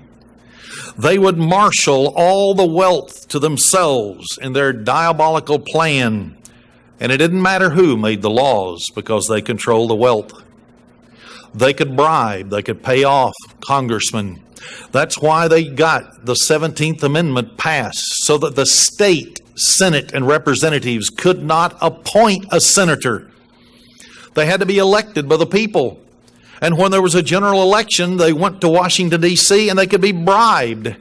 They would marshal all the wealth to themselves in their diabolical plan, and it didn't matter who made the laws because they controlled the wealth. They could bribe, they could pay off congressmen. That's why they got the 17th Amendment passed, so that the state Senate and representatives could not appoint a senator. They had to be elected by the people. And when there was a general election, they went to Washington, D.C., and they could be bribed.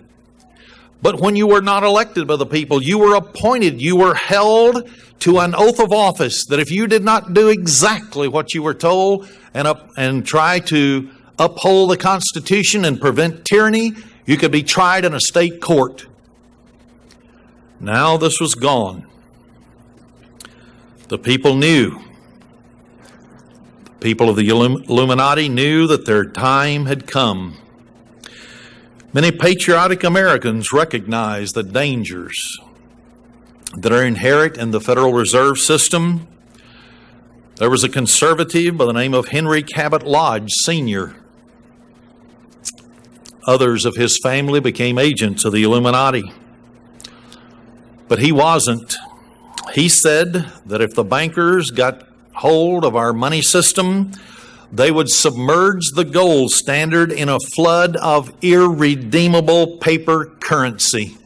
But when you were not elected by the people, you were appointed, you were held to an oath of office that if you did not do exactly what you were told and try to uphold the Constitution and prevent tyranny, you could be tried in a state court. Now this was gone. The people knew. The people of the Illuminati knew that their time had come. Many patriotic Americans recognize the dangers that are inherent in the Federal Reserve System. There was a conservative by the name of Henry Cabot Lodge Sr. Others of his family became agents of the Illuminati. But he wasn't. He said that if the bankers got hold of our money system, they would submerge the gold standard in a flood of irredeemable paper currency.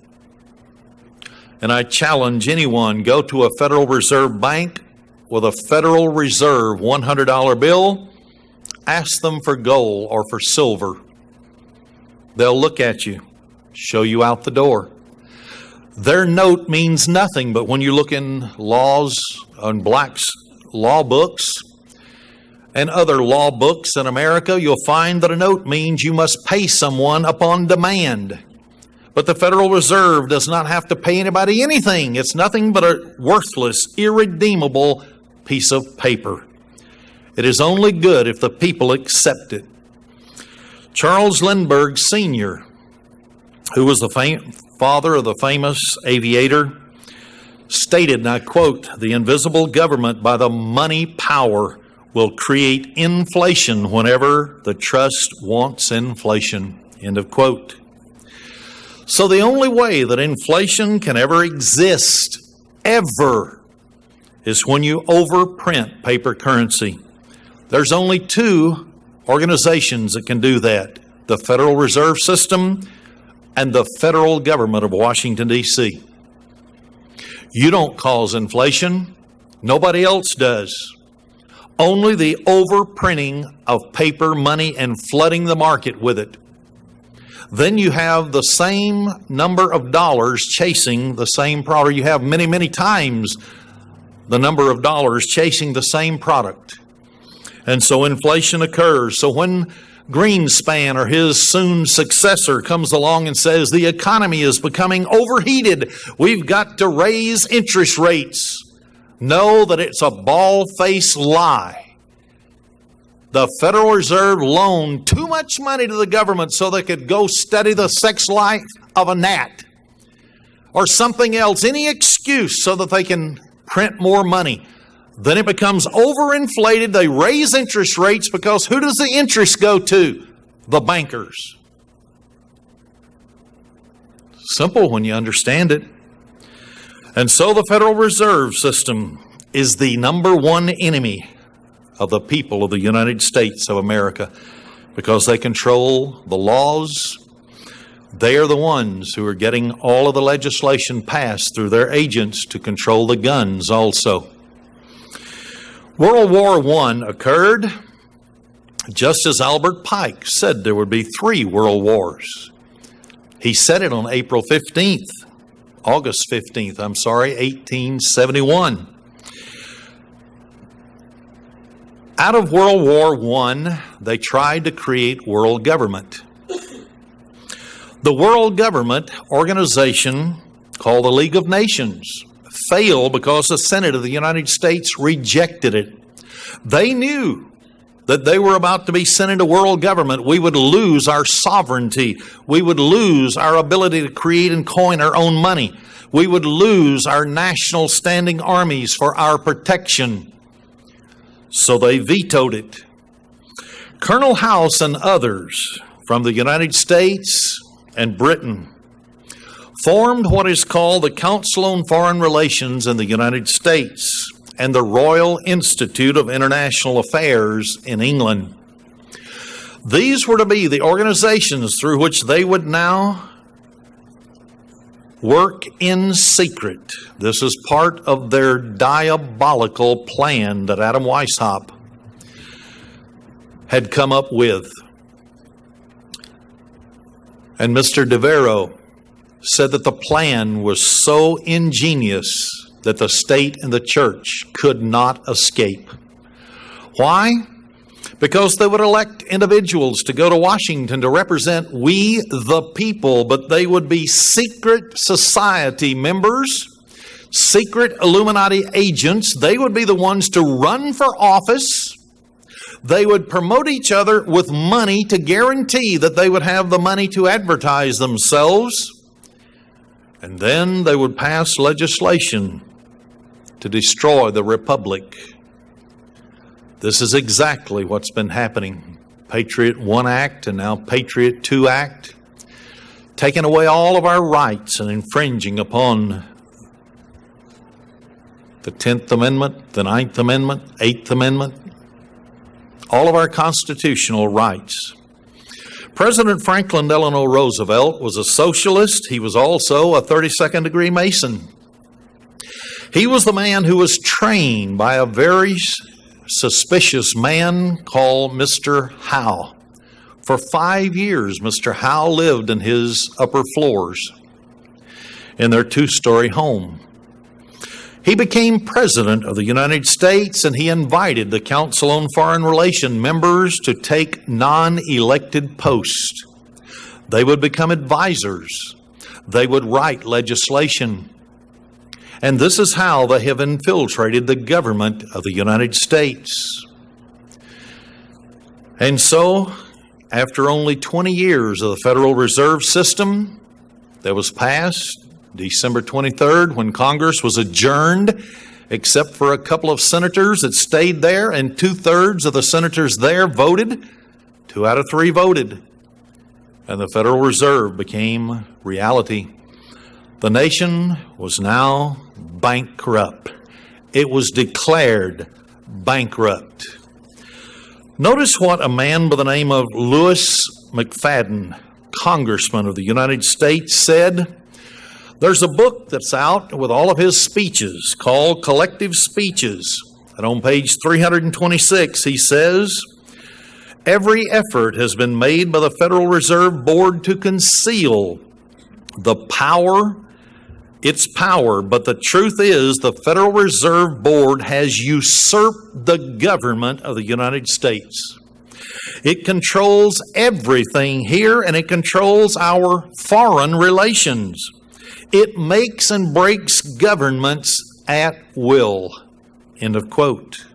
And I challenge anyone, go to a Federal Reserve Bank with a Federal Reserve $100 bill, ask them for gold or for silver. They'll look at you, show you out the door. Their note means nothing, but when you look in laws on blacks' law books and other law books in America, you'll find that a note means you must pay someone upon demand. But the Federal Reserve does not have to pay anybody anything. It's nothing but a worthless, irredeemable piece of paper. It is only good if the people accept it. Charles Lindbergh Sr., who was the father of the famous aviator, stated, and I quote, "The invisible government by the money power will create inflation whenever the trust wants inflation." End of quote. So the only way that inflation can ever exist, ever, is when you overprint paper currency. There's only two organizations that can do that: the Federal Reserve System and the federal government of Washington, D.C. You don't cause inflation. Nobody else does. Only the overprinting of paper money and flooding the market with it. Then you have the same number of dollars chasing the same product. You have many, many times the number of dollars chasing the same product. And so inflation occurs. So when Greenspan or his soon successor comes along and says the economy is becoming overheated, we've got to raise interest rates, know that it's a bald-faced lie. The Federal Reserve loaned too much money to the government so they could go study the sex life of a gnat or something else, any excuse so that they can print more money. Then it becomes overinflated. They raise interest rates because who does the interest go to? The bankers. Simple when you understand it. And so the Federal Reserve System is the number one enemy of the people of the United States of America because they control the laws. They are the ones who are getting all of the legislation passed through their agents to control the guns also. World War I occurred just as Albert Pike said there would be 3 world wars. He said it on August 15th, 1871. Out of World War I, they tried to create world government. The world government organization, called the League of Nations, failed because the Senate of the United States rejected it. They knew that they were about to be sent into world government. We would lose our sovereignty. We would lose our ability to create and coin our own money. We would lose our national standing armies for our protection. So they vetoed it. Colonel House and others from the United States and Britain formed what is called the Council on Foreign Relations in the United States and the Royal Institute of International Affairs in England. These were to be the organizations through which they would now work in secret. This is part of their diabolical plan that Adam Weishaupt had come up with. And Mr. Devereaux said that the plan was so ingenious that the state and the church could not escape. Why? Because they would elect individuals to go to Washington to represent we the people, but they would be secret society members, secret Illuminati agents. They would be the ones to run for office. They would promote each other with money to guarantee that they would have the money to advertise themselves. And then they would pass legislation to destroy the republic. This is exactly what's been happening. Patriot 1 Act and now Patriot 2 Act, taking away all of our rights and infringing upon the 10th Amendment, the 9th Amendment, 8th Amendment, all of our constitutional rights. President Franklin Delano Roosevelt was a socialist. He was also a 32nd degree Mason. He was the man who was trained by a very suspicious man called Mr. Howe. For 5 years, Mr. Howe lived in his upper floors in their 2-story home. He became president of the United States, and he invited the Council on Foreign Relations members to take non-elected posts. They would become advisors. They would write legislation. And this is how they have infiltrated the government of the United States. And so, after only 20 years of the Federal Reserve System that was passed, December 23rd, when Congress was adjourned, except for a couple of senators that stayed there, and 2/3 of the senators there voted. 2 out of 3 voted. and the Federal Reserve became reality. The nation was now bankrupt. It was declared bankrupt. Notice what a man by the name of Louis McFadden, Congressman of the United States, said. There's a book that's out with all of his speeches called Collective Speeches. And on page 326, he says, every effort has been made by the Federal Reserve Board to conceal its power, but the truth is the Federal Reserve Board has usurped the government of the United States. It controls everything here, and it controls our foreign relations. It makes and breaks governments at will. End of quote.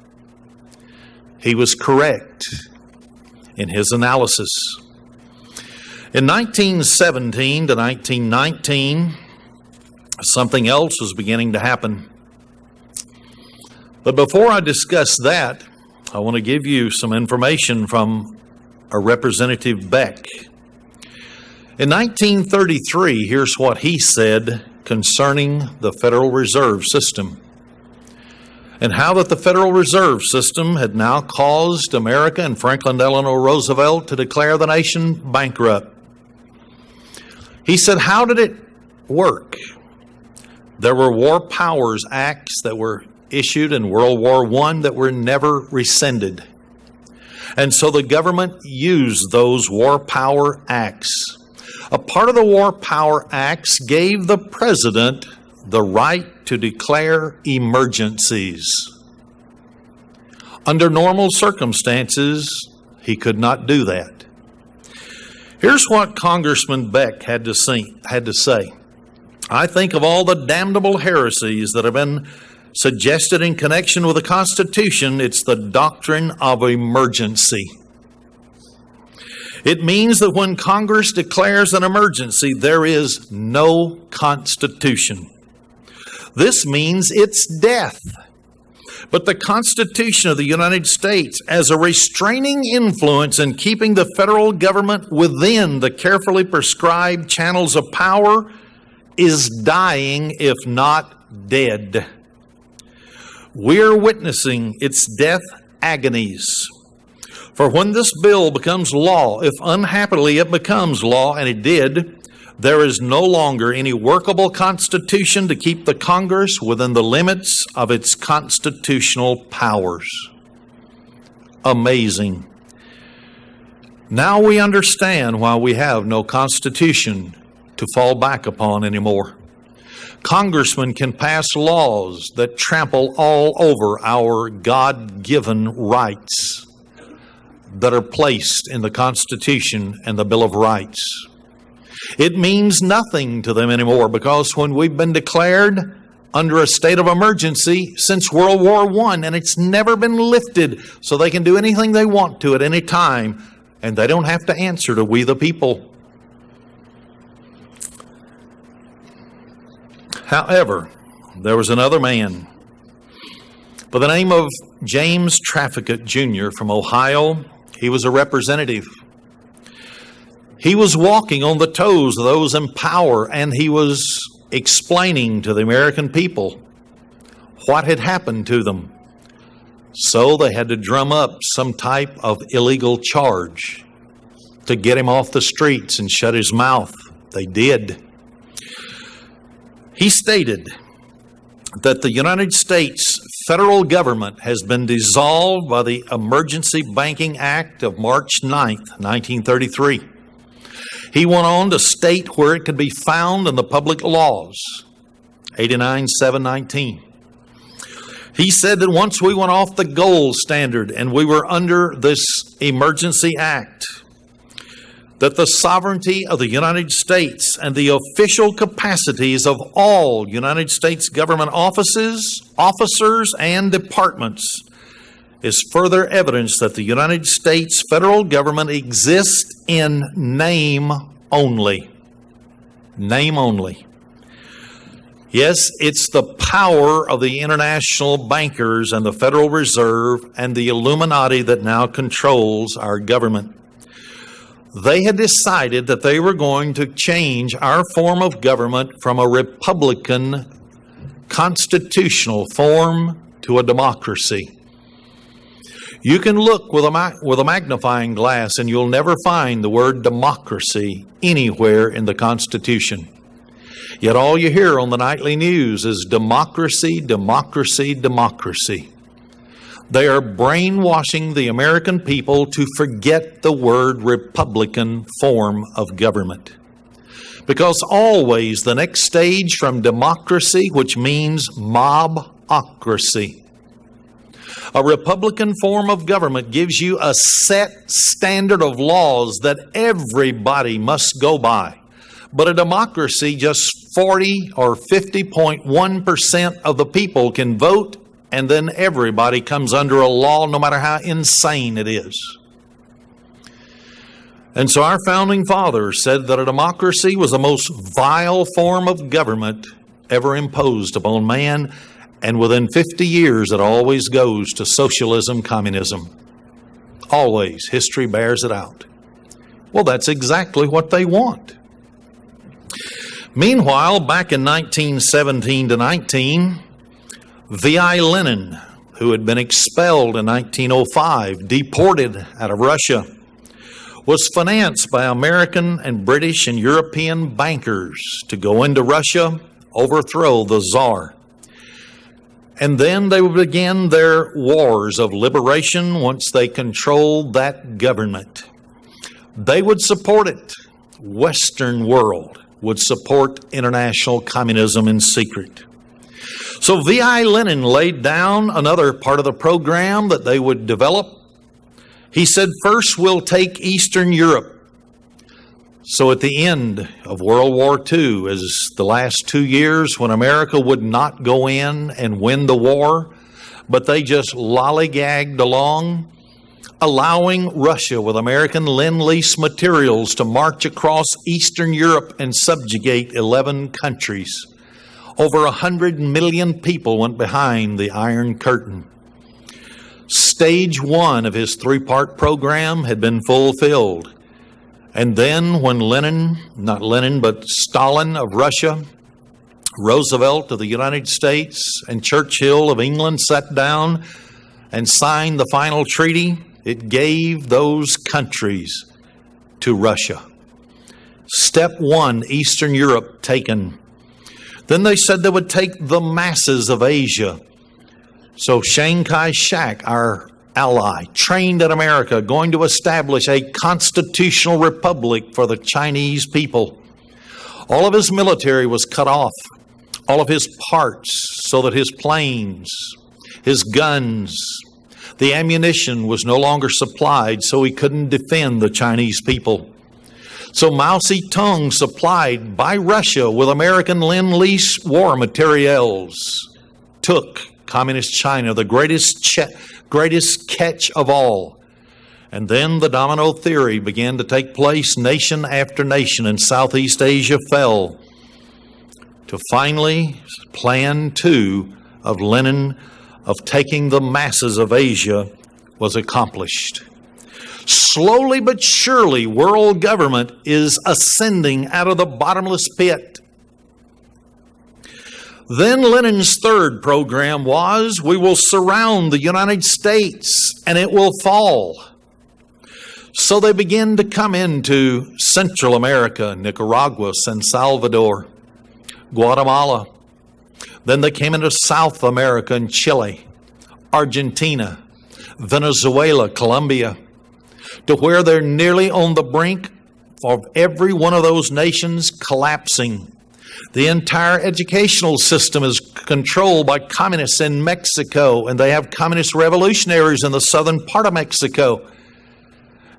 He was correct in his analysis. In 1917 to 1919, something else was beginning to happen. But before I discuss that, I want to give you some information from a Representative Beck. In 1933, here's what he said concerning the Federal Reserve System and how that the Federal Reserve System had now caused America and Franklin Delano Roosevelt to declare the nation bankrupt. He said, how did it work? There were War Powers Acts that were issued in World War I that were never rescinded. And so the government used those War Power Acts. A part of the War Power Acts gave the president the right to declare emergencies. Under normal circumstances, he could not do that. Here's what Congressman Beck had to say. I think of all the damnable heresies that have been suggested in connection with the Constitution, it's the doctrine of emergency. It means that when Congress declares an emergency, there is no Constitution. This means it's death. But the Constitution of the United States, as a restraining influence in keeping the federal government within the carefully prescribed channels of power, is dying, if not dead. We're witnessing its death agonies. For when this bill becomes law, if unhappily it becomes law, and it did, there is no longer any workable constitution to keep the Congress within the limits of its constitutional powers. Amazing. Now we understand why we have no constitution to fall back upon anymore. Congressmen can pass laws that trample all over our God-given rights that are placed in the Constitution and the Bill of Rights. It means nothing to them anymore because when we've been declared under a state of emergency since World War I, and it's never been lifted, so they can do anything they want to at any time, and they don't have to answer to we the people. However, there was another man by the name of James Traficant Jr. from Ohio. He was a representative. He was walking on the toes of those in power, and he was explaining to the American people what had happened to them. So they had to drum up some type of illegal charge to get him off the streets and shut his mouth. They did. He stated that the United States federal government has been dissolved by the Emergency Banking Act of March 9th, 1933. He went on to state where it could be found in the public laws, 89-719. He said that once we went off the gold standard and we were under this Emergency Act, that the sovereignty of the United States and the official capacities of all United States government officers, and departments is further evidence that the United States federal government exists in name only. Name only. Yes, it's the power of the international bankers and the Federal Reserve and the Illuminati that now controls our government. They had decided that they were going to change our form of government from a republican constitutional form to a democracy. You can look with a magnifying glass and you'll never find the word democracy anywhere in the Constitution. Yet all you hear on the nightly news is democracy, democracy, democracy. They are brainwashing the American people to forget the word Republican form of government. Because always the next stage from democracy, which means mobocracy. A Republican form of government gives you a set standard of laws that everybody must go by. But a democracy, just 40 or 50.1% of the people can vote, and then everybody comes under a law, no matter how insane it is. And so our founding fathers said that a democracy was the most vile form of government ever imposed upon man, and within 50 years it always goes to socialism, communism. Always. History bears it out. Well, that's exactly what they want. Meanwhile, back in 1917 to 19, V.I. Lenin, who had been expelled in 1905, deported out of Russia, was financed by American and British and European bankers to go into Russia, overthrow the Tsar. And then they would begin their wars of liberation once they controlled that government. They would support it. Western world would support international communism in secret. So V.I. Lenin laid down another part of the program that they would develop. He said, first we'll take Eastern Europe. So at the end of World War II, as the last 2 years when America would not go in and win the war, but they just lollygagged along, allowing Russia with American Lend-Lease materials to march across Eastern Europe and subjugate 11 countries. Over 100 million people went behind the Iron Curtain. Stage one of his three-part program had been fulfilled. And then when Stalin of Russia, Roosevelt of the United States, and Churchill of England sat down and signed the final treaty, it gave those countries to Russia. Step one, Eastern Europe taken. Then they said they would take the masses of Asia. So Chiang Kai-shek, our ally, trained in America, going to establish a constitutional republic for the Chinese people. All of his military was cut off, all of his parts, so that his planes, his guns, the ammunition was no longer supplied, so he couldn't defend the Chinese people. So Mao Zedong, supplied by Russia with American Lend-Lease war materials, took Communist China, the greatest catch of all. And then the domino theory began to take place. Nation after nation in Southeast Asia fell. To finally, plan two of Lenin of taking the masses of Asia was accomplished. Slowly but surely, world government is ascending out of the bottomless pit. Then Lenin's third program was, we will surround the United States and it will fall. So they began to come into Central America, Nicaragua, San Salvador, Guatemala. Then they came into South America and Chile, Argentina, Venezuela, Colombia, to where they're nearly on the brink of every one of those nations collapsing. The entire educational system is controlled by communists in Mexico, and they have communist revolutionaries in the southern part of Mexico.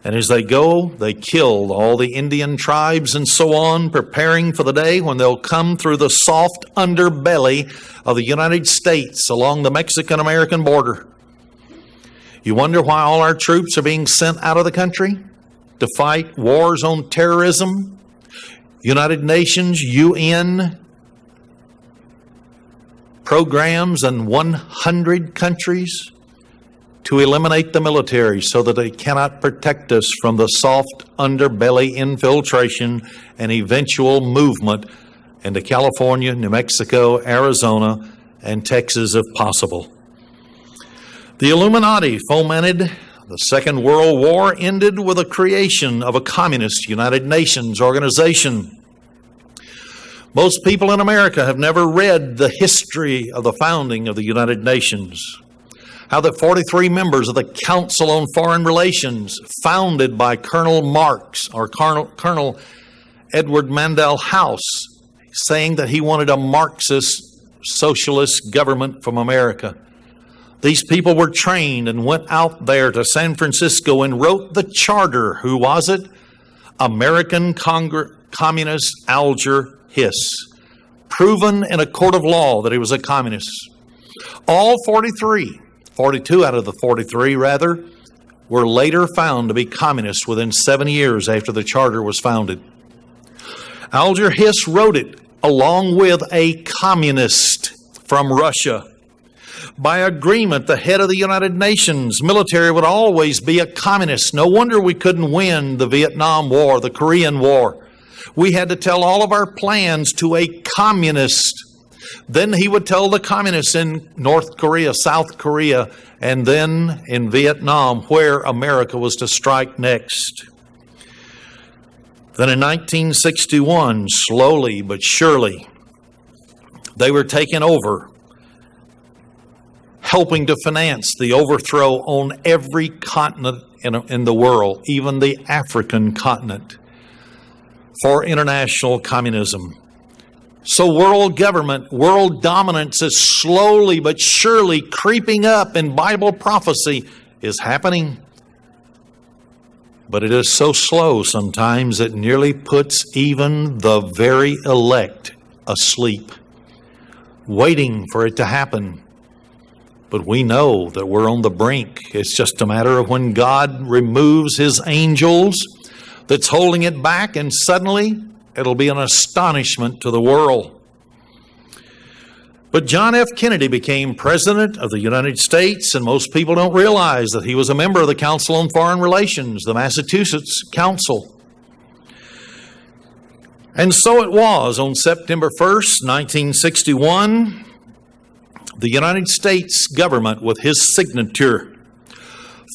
And as they go, they kill all the Indian tribes and so on, preparing for the day when they'll come through the soft underbelly of the United States along the Mexican-American border. You wonder why all our troops are being sent out of the country to fight wars on terrorism? United Nations, UN programs in 100 countries to eliminate the military so that they cannot protect us from the soft underbelly infiltration and eventual movement into California, New Mexico, Arizona, and Texas if possible. The Illuminati fomented the Second World War, ended with the creation of a communist United Nations organization. Most people in America have never read the history of the founding of the United Nations. How the 43 members of the Council on Foreign Relations, founded by Colonel Marx or Colonel Edward Mandell House, saying that he wanted a Marxist socialist government from America. These people were trained and went out there to San Francisco and wrote the charter. Who was it? American Communist Alger Hiss, proven in a court of law that he was a communist. All 42 out of the 43 rather, were later found to be communists within 7 years after the charter was founded. Alger Hiss wrote it along with a communist from Russia. By agreement, the head of the United Nations military would always be a communist. No wonder we couldn't win the Vietnam War, the Korean War. We had to tell all of our plans to a communist. Then he would tell the communists in North Korea, South Korea, and then in Vietnam, where America was to strike next. Then in 1961, slowly but surely, they were taken over, helping to finance the overthrow on every continent in the world, even the African continent, for international communism. So world government, world dominance is slowly but surely creeping up, and Bible prophecy is happening. But it is so slow sometimes it nearly puts even the very elect asleep, waiting for it to happen. But we know that we're on the brink. It's just a matter of when God removes His angels that's holding it back, and suddenly it'll be an astonishment to the world. But John F. Kennedy became President of the United States, and most people don't realize that he was a member of the Council on Foreign Relations, the Massachusetts Council. And so it was on September 1st, 1961, the United States government, with his signature,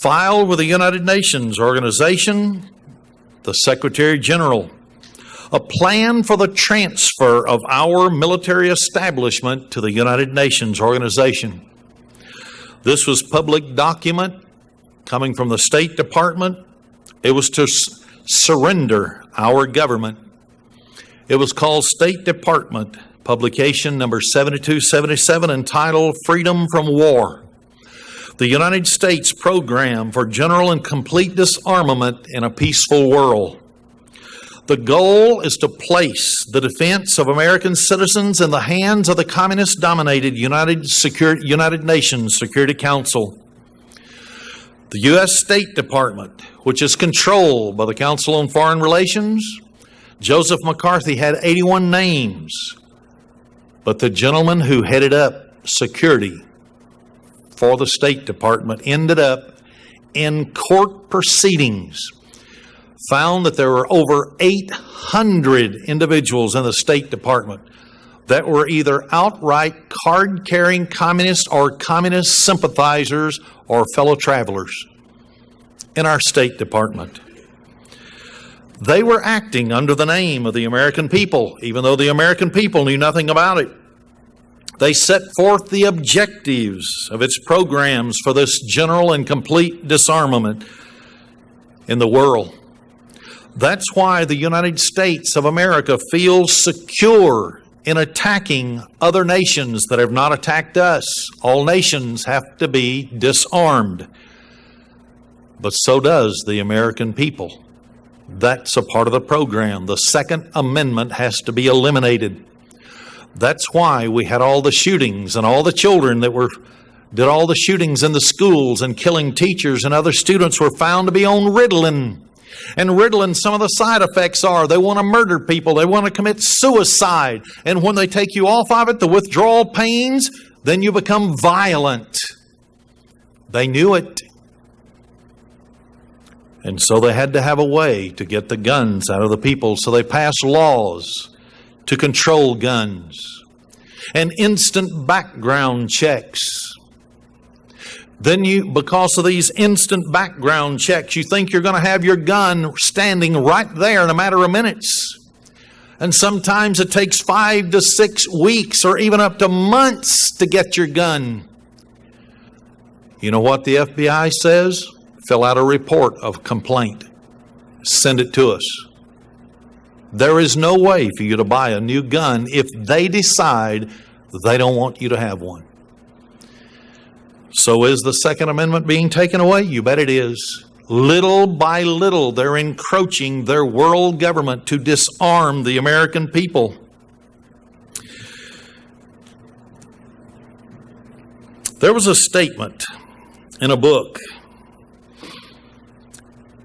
filed with the United Nations organization, the Secretary General, a plan for the transfer of our military establishment to the United Nations organization. This was public document coming from the State Department. It was to surrender our government. It was called State Department publication number 7277, entitled Freedom from War, the United States Program for General and Complete Disarmament in a Peaceful World. The goal is to place the defense of American citizens in the hands of the communist-dominated United Nations Security Council. The U.S. State Department, which is controlled by the Council on Foreign Relations, Joseph McCarthy had 81 names, but the gentleman who headed up security for the State Department ended up in court proceedings, found that there were over 800 individuals in the State Department that were either outright card-carrying communists or communist sympathizers or fellow travelers in our State Department. They were acting under the name of the American people, even though the American people knew nothing about it. They set forth the objectives of its programs for this general and complete disarmament in the world. That's why the United States of America feels secure in attacking other nations that have not attacked us. All nations have to be disarmed. But so does the American people. That's a part of the program. The Second Amendment has to be eliminated. That's why we had all the shootings, and all the children that did all the shootings in the schools and killing teachers and other students were found to be on Ritalin. And Ritalin, some of the side effects are they want to murder people, they want to commit suicide. And when they take you off of it, the withdrawal pains, then you become violent. They knew it. And so they had to have a way to get the guns out of the people. So they passed laws to control guns and instant background checks. Then because of these instant background checks, you think you're going to have your gun standing right there in a matter of minutes. And sometimes it takes 5 to 6 weeks or even up to months to get your gun. You know what the FBI says? Fill out a report of complaint. Send it to us. There is no way for you to buy a new gun if they decide they don't want you to have one. So is the Second Amendment being taken away? You bet it is. Little by little, they're encroaching their world government to disarm the American people. There was a statement in a book.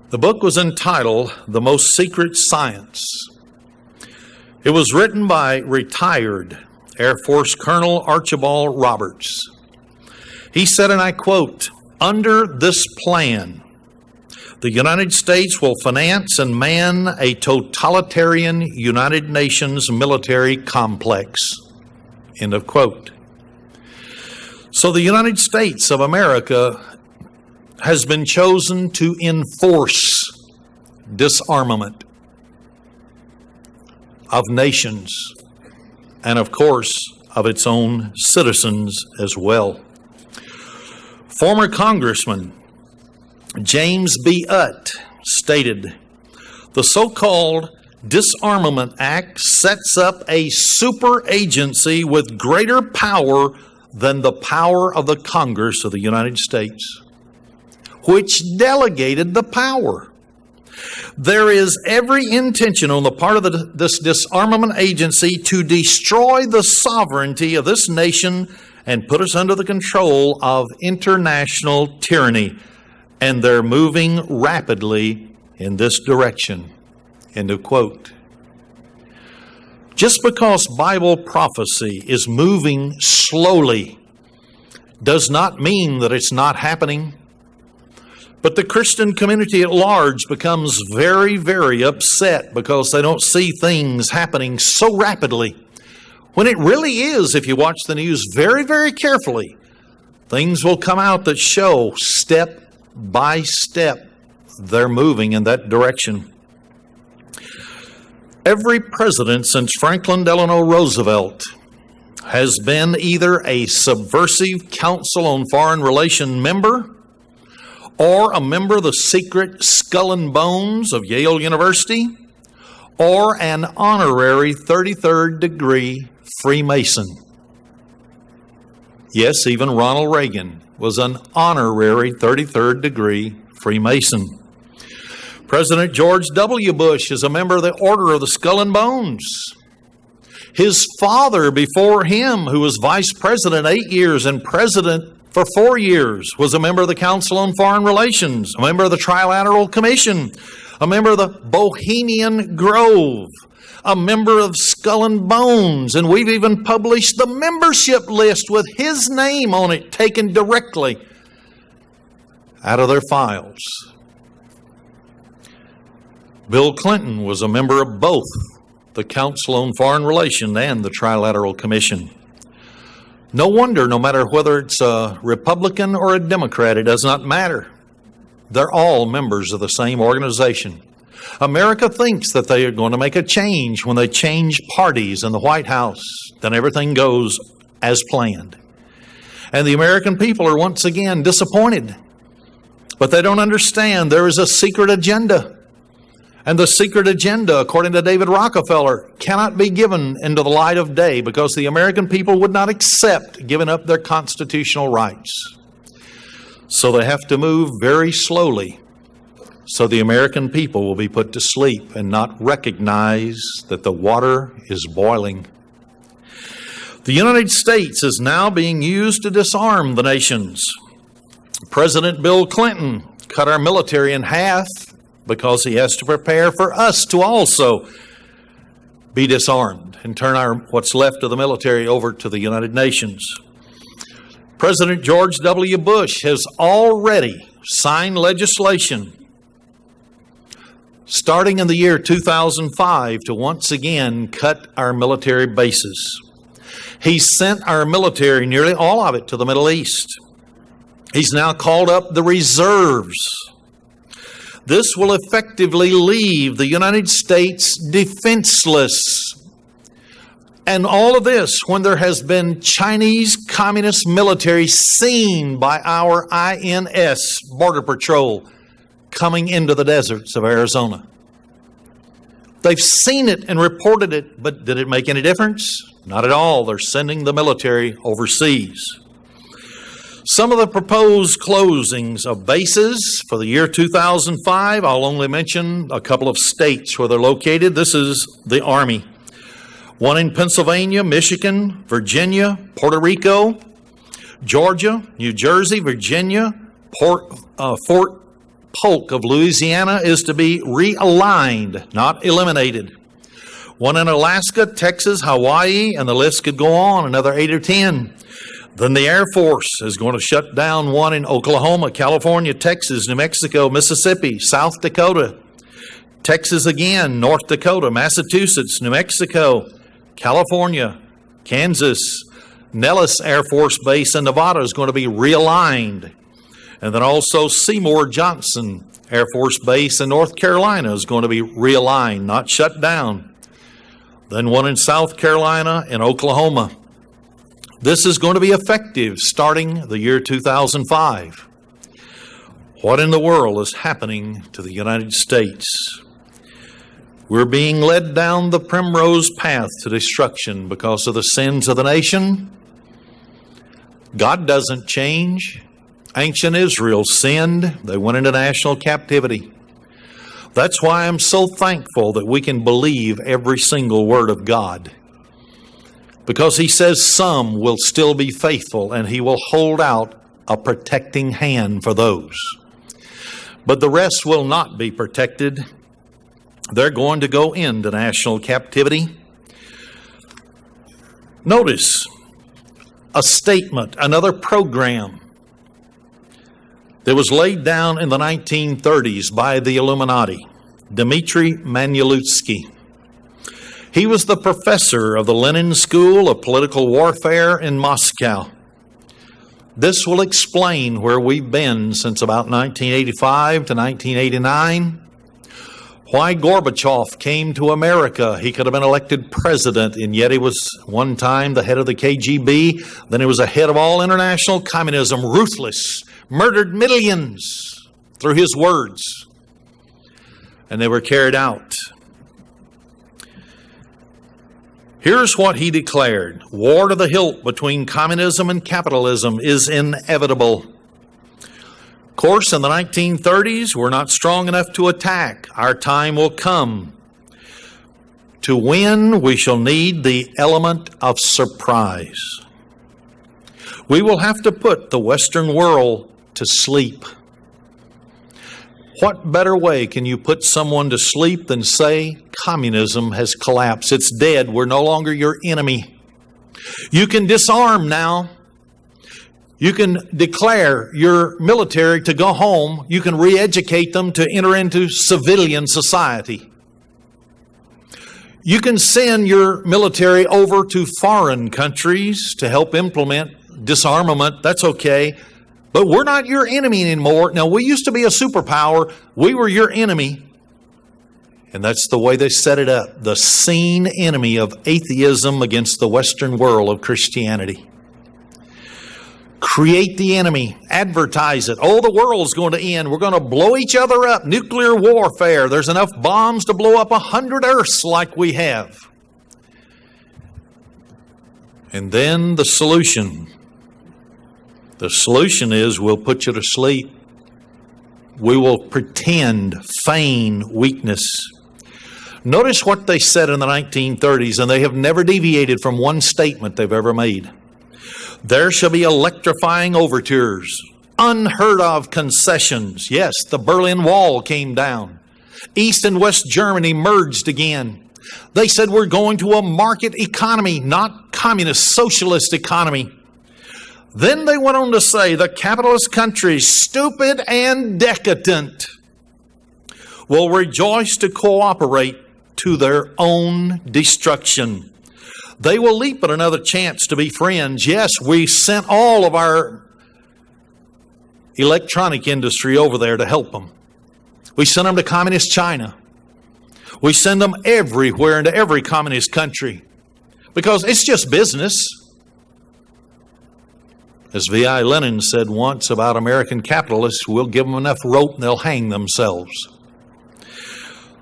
The book was entitled The Most Secret Science. It was written by retired Air Force Colonel Archibald Roberts. He said, and I quote, "Under this plan, the United States will finance and man a totalitarian United Nations military complex." End of quote. So the United States of America has been chosen to enforce disarmament of nations and, of course, of its own citizens as well. Former Congressman James B. Utt stated, "The so-called Disarmament Act sets up a super agency with greater power than the power of the Congress of the United States, which delegated the power. There is every intention on the part of this disarmament agency to destroy the sovereignty of this nation and put us under the control of international tyranny. And they're moving rapidly in this direction." End of quote. Just because Bible prophecy is moving slowly does not mean that it's not happening. But the Christian community at large becomes very, very upset because they don't see things happening so rapidly. When it really is, if you watch the news very, very carefully, things will come out that show step by step they're moving in that direction. Every president since Franklin Delano Roosevelt has been either a subversive Council on Foreign Relations member or a member of the secret Skull and Bones of Yale University or an honorary 33rd degree Freemason. Yes, even Ronald Reagan was an honorary 33rd degree Freemason. President George W. Bush is a member of the Order of the Skull and Bones. His father before him, who was vice president 8 years and president for 4 years, was a member of the Council on Foreign Relations, a member of the Trilateral Commission, a member of the Bohemian Grove, a member of Skull and Bones, and we've even published the membership list with his name on it, taken directly out of their files. Bill Clinton was a member of both the Council on Foreign Relations and the Trilateral Commission. No wonder, no matter whether it's a Republican or a Democrat, it does not matter. They're all members of the same organization. America thinks that they are going to make a change when they change parties in the White House. Then everything goes as planned. And the American people are once again disappointed. But they don't understand there is a secret agenda. And the secret agenda, according to David Rockefeller, cannot be given into the light of day because the American people would not accept giving up their constitutional rights. So they have to move very slowly so the American people will be put to sleep and not recognize that the water is boiling. The United States is now being used to disarm the nations. President Bill Clinton cut our military in half because he has to prepare for us to also be disarmed and turn what's left of the military over to the United Nations. President George W. Bush has already signed legislation starting in the year 2005 to once again cut our military bases. He sent our military, nearly all of it, to the Middle East. He's now called up the reserves. This will effectively leave the United States defenseless. And all of this when there has been Chinese Communist military seen by our INS Border Patrol coming into the deserts of Arizona. They've seen it and reported it, but did it make any difference? Not at all. They're sending the military overseas. Some of the proposed closings of bases for the year 2005, I'll only mention a couple of states where they're located. This is the Army. One in Pennsylvania, Michigan, Virginia, Puerto Rico, Georgia, New Jersey, Virginia, Fort Polk of Louisiana is to be realigned, not eliminated. One in Alaska, Texas, Hawaii, and the list could go on, another 8 or 10. Then the Air Force is going to shut down one in Oklahoma, California, Texas, New Mexico, Mississippi, South Dakota, Texas again, North Dakota, Massachusetts, New Mexico, California, Kansas. Nellis Air Force Base in Nevada is going to be realigned. And then also Seymour Johnson Air Force Base in North Carolina is going to be realigned, not shut down. Then one in South Carolina and Oklahoma. This is going to be effective starting the year 2005. What in the world is happening to the United States? We're being led down the primrose path to destruction because of the sins of the nation. God doesn't change. Ancient Israel sinned. They went into national captivity. That's why I'm so thankful that we can believe every single word of God. Because He says some will still be faithful and He will hold out a protecting hand for those. But the rest will not be protected. They're going to go into national captivity. Notice a statement, another program that was laid down in the 1930s by the Illuminati, Dmitry Manuelitsky. He was the professor of the Lenin School of Political Warfare in Moscow. This will explain where we've been since about 1985 to 1989. Why Gorbachev came to America. He could have been elected president, and yet he was one time the head of the KGB. Then he was the head of all international communism, ruthless, murdered millions through his words. And they were carried out. Here's what he declared. War to the hilt between communism and capitalism is inevitable. Of course, in the 1930s, we're not strong enough to attack. Our time will come. To win, we shall need the element of surprise. We will have to put the Western world to sleep. What better way can you put someone to sleep than say communism has collapsed? It's dead. We're no longer your enemy. You can disarm now. You can declare your military to go home. You can re-educate them to enter into civilian society. You can send your military over to foreign countries to help implement disarmament. That's okay. But we're not your enemy anymore. Now, we used to be a superpower. We were your enemy. And that's the way they set it up. The seen enemy of atheism against the Western world of Christianity. Create the enemy. Advertise it. Oh, the world's going to end. We're going to blow each other up. Nuclear warfare. There's enough bombs to blow up 100 Earths like we have. And then the solution. The solution is we'll put you to sleep. We will pretend, feign weakness. Notice what they said in the 1930s, and they have never deviated from one statement they've ever made. There shall be electrifying overtures, unheard of concessions. Yes, the Berlin Wall came down. East and West Germany merged again. They said we're going to a market economy, not communist socialist economy. Then they went on to say the capitalist countries, stupid and decadent. will rejoice to cooperate to their own destruction. They will leap at another chance to be friends. Yes, we sent all of our electronic industry over there to help them. We sent them to communist China. We send them everywhere into every communist country because it's just business. As V.I. Lenin said once about American capitalists, we'll give them enough rope and they'll hang themselves.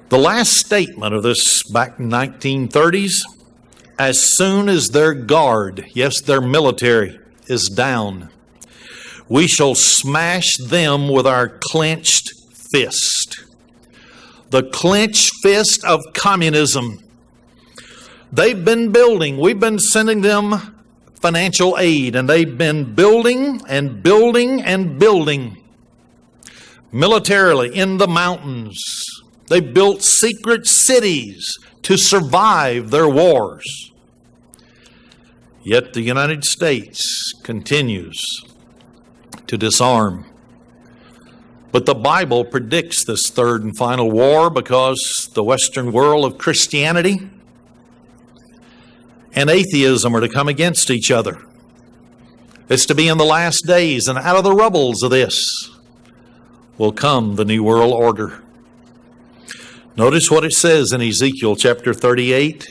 The last statement of this back in 1930s, as soon as their guard, yes, their military, is down, we shall smash them with our clenched fist. The clenched fist of communism. They've been building, we've been sending them financial aid, and they've been building and building and building. Militarily, in the mountains, they built secret cities to survive their wars. Yet the United States continues to disarm. But the Bible predicts this third and final war because the Western world of Christianity and atheism are to come against each other. It's to be in the last days, and out of the rubbles of this will come the New World Order. Notice what it says in Ezekiel chapter 38,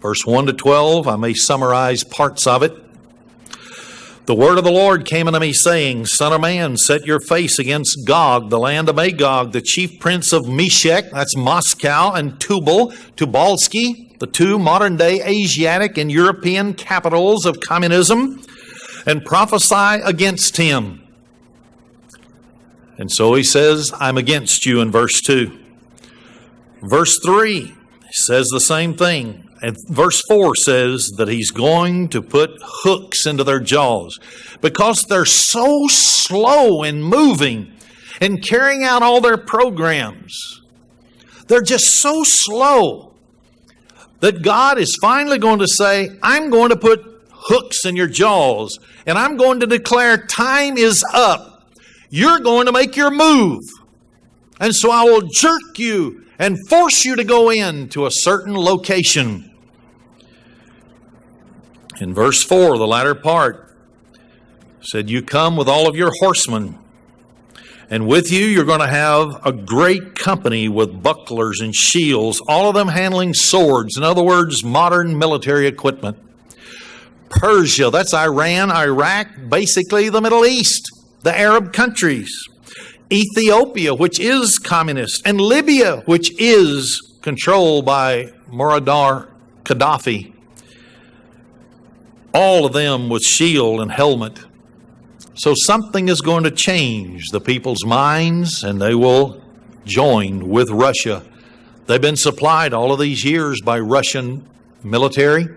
verse 1 to 12. I may summarize parts of it. The word of the Lord came unto me, saying, Son of man, set your face against Gog, the land of Magog, the chief prince of Meshech, that's Moscow, and Tubal, Tubalsky, the two modern-day Asiatic and European capitals of communism, and prophesy against him. And so he says, I'm against you in verse 2. Verse 3 says the same thing. And verse 4 says that he's going to put hooks into their jaws because they're so slow in moving and carrying out all their programs. They're just so slow that God is finally going to say, I'm going to put hooks in your jaws and I'm going to declare time is up. You're going to make your move. And so I will jerk you and force you to go into a certain location. In verse 4, the latter part said, you come with all of your horsemen, and with you you're going to have a great company with bucklers and shields, all of them handling swords. In other words, modern military equipment. Persia, that's Iran, Iraq, basically the Middle East, the Arab countries. Ethiopia, which is communist, and Libya, which is controlled by Muammar Gaddafi. All of them with shield and helmet. So something is going to change the people's minds, and they will join with Russia. They've been supplied all of these years by Russian military,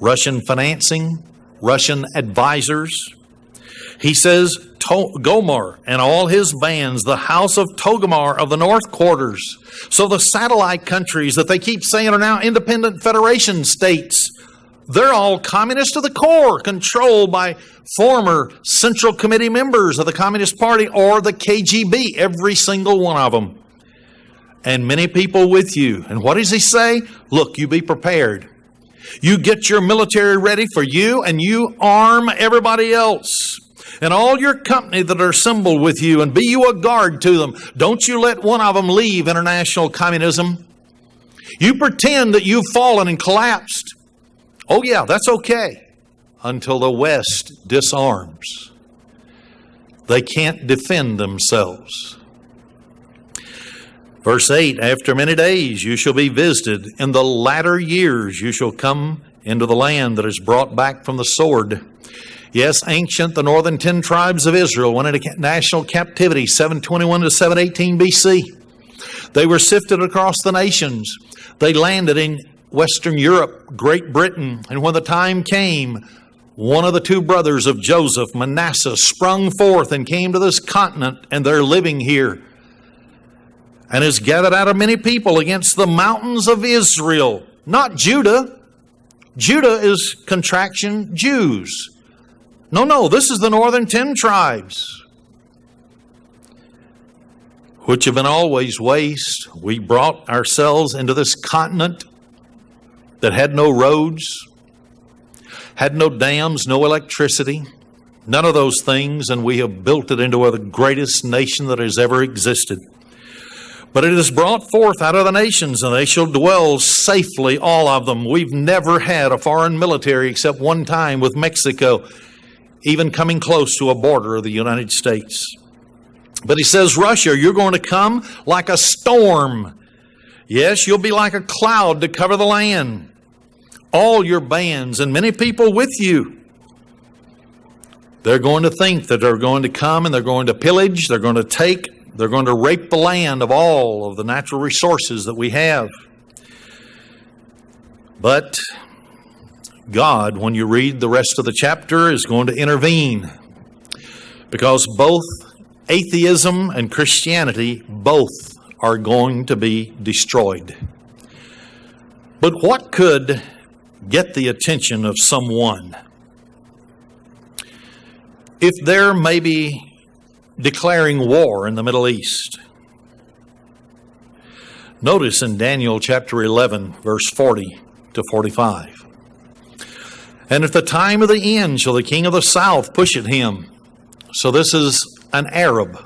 Russian financing, Russian advisors. He says, Gomer and all his bands, the house of Togomar of the north quarters. So the satellite countries that they keep saying are now independent federation states, they're all communist to the core, controlled by former Central Committee members of the Communist Party or the KGB, every single one of them. And many people with you. And what does he say? Look, you be prepared. You get your military ready for you, and you arm everybody else. And all your company that are assembled with you, and be you a guard to them. Don't you let one of them leave international communism. You pretend that you've fallen and collapsed. Oh yeah, that's okay. Until the West disarms. They can't defend themselves. Verse 8, after many days you shall be visited. In the latter years you shall come into the land that is brought back from the sword. Yes, ancient, the northern 10 tribes of Israel went into national captivity, 721 to 718 BC. They were sifted across the nations. They landed in Western Europe, Great Britain, and when the time came, one of the two brothers of Joseph, Manasseh, sprung forth and came to this continent, and they're living here, and is gathered out of many people against the mountains of Israel, not Judah. Judah is contraction Jews. No, this is the northern 10 tribes. which have been always waste. We brought ourselves into this continent that had no roads, had no dams, no electricity, none of those things, and we have built it into the greatest nation that has ever existed. But it is brought forth out of the nations, and they shall dwell safely, all of them. We've never had a foreign military except one time with Mexico, even coming close to a border of the United States. But he says, Russia, you're going to come like a storm. Yes, you'll be like a cloud to cover the land. All your bands and many people with you. They're going to think that they're going to come and they're going to pillage, they're going to take, they're going to rape the land of all of the natural resources that we have. But God, when you read the rest of the chapter, is going to intervene, because both atheism and Christianity, both are going to be destroyed. But what could get the attention of someone if they're maybe declaring war in the Middle East? Notice in Daniel chapter 11, verse 40 to 45. And at the time of the end shall the king of the south push at him. So this is an Arab